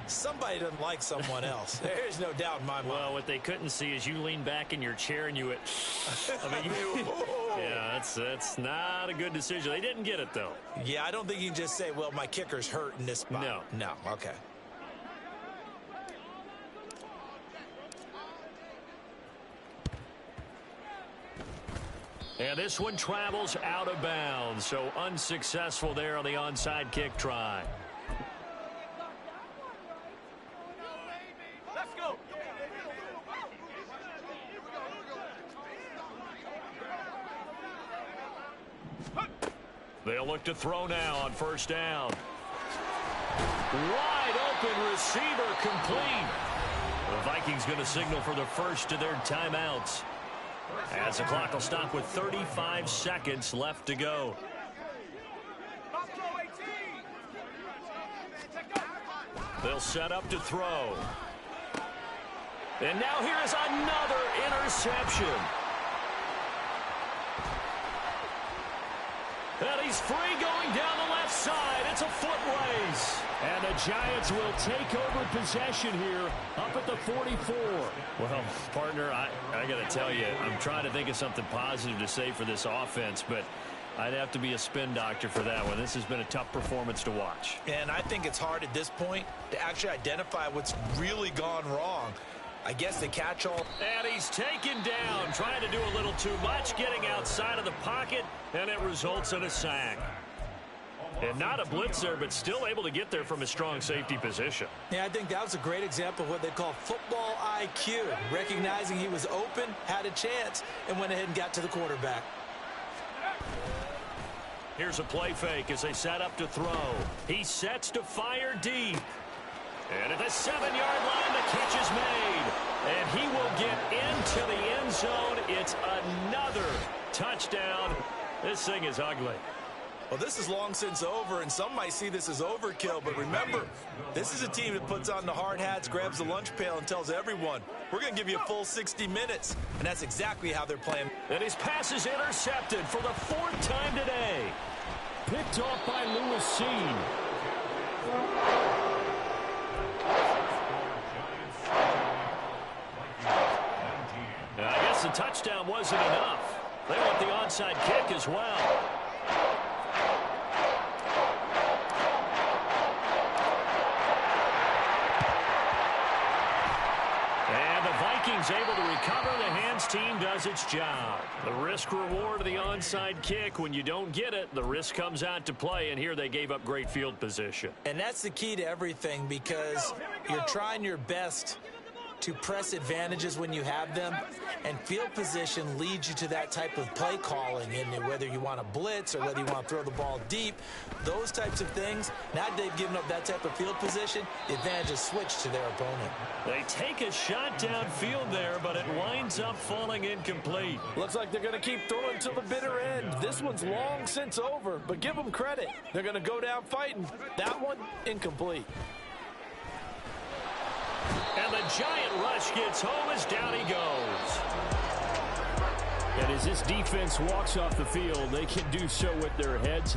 S1: somebody doesn't like someone else. There's no doubt in my mind.
S2: Well, what they couldn't see is you lean back in your chair and you went, I mean, yeah, that's not a good decision. They didn't get it, though.
S1: Yeah, I don't think you can just say, well, my kicker's hurt in this spot. No, okay.
S2: And this one travels out of bounds, so unsuccessful there on the onside kick try.
S6: Let's go.
S2: They'll look to throw now on first down. Wide open receiver complete. The Vikings going to signal for the first of their timeouts, as the clock will stop with 35 seconds left to go. They'll set up to throw. And now here is another interception. And he's free going down the left side. It's a foot race.
S3: And the Giants will take over possession here up at the 44.
S2: Well, partner, I got to tell you, I'm trying to think of something positive to say for this offense, but I'd have to be a spin doctor for that one. This has been a tough performance to watch.
S1: And I think it's hard at this point to actually identify what's really gone wrong. I guess the catch-all.
S2: And he's taken down, trying to do a little too much, getting outside of the pocket, and it results in a sack. And not a blitzer, but still able to get there from a strong safety position.
S1: Yeah, I think that was a great example of what they call football IQ. Recognizing he was open, had a chance, and went ahead and got to the quarterback.
S2: Here's a play fake as they set up to throw. He sets to fire deep. And at the 7-yard line, the catch is made. And he will get into the end zone. It's another touchdown. This thing is ugly.
S5: Well, this is long since over, and some might see this as overkill. But remember, this is a team that puts on the hard hats, grabs the lunch pail, and tells everyone, we're going to give you a full 60 minutes. And that's exactly how they're playing.
S2: And his pass is intercepted for the 4th time today.
S3: Picked off by Lewis Cine.
S2: I guess the touchdown wasn't enough. They want the onside kick as well. And the Vikings able to recover. The hands team does its job. The risk reward of the onside kick. When you don't get it, the risk comes out to play. And here they gave up great field position.
S5: And that's the key to everything, because you're trying your best to press advantages when you have them, and field position leads you to that type of play calling, and whether you want to blitz or whether you want to throw the ball deep, those types of things. Now that they've given up that type of field position, the advantage is switched to their opponent.
S2: They take a shot downfield there, but it winds up falling incomplete.
S5: Looks like they're going to keep throwing to the bitter end. This one's long since over, but give them credit. They're going to go down fighting. That one, incomplete.
S2: And the giant rush gets home as down he goes.
S3: And as this defense walks off the field, they can do so with their heads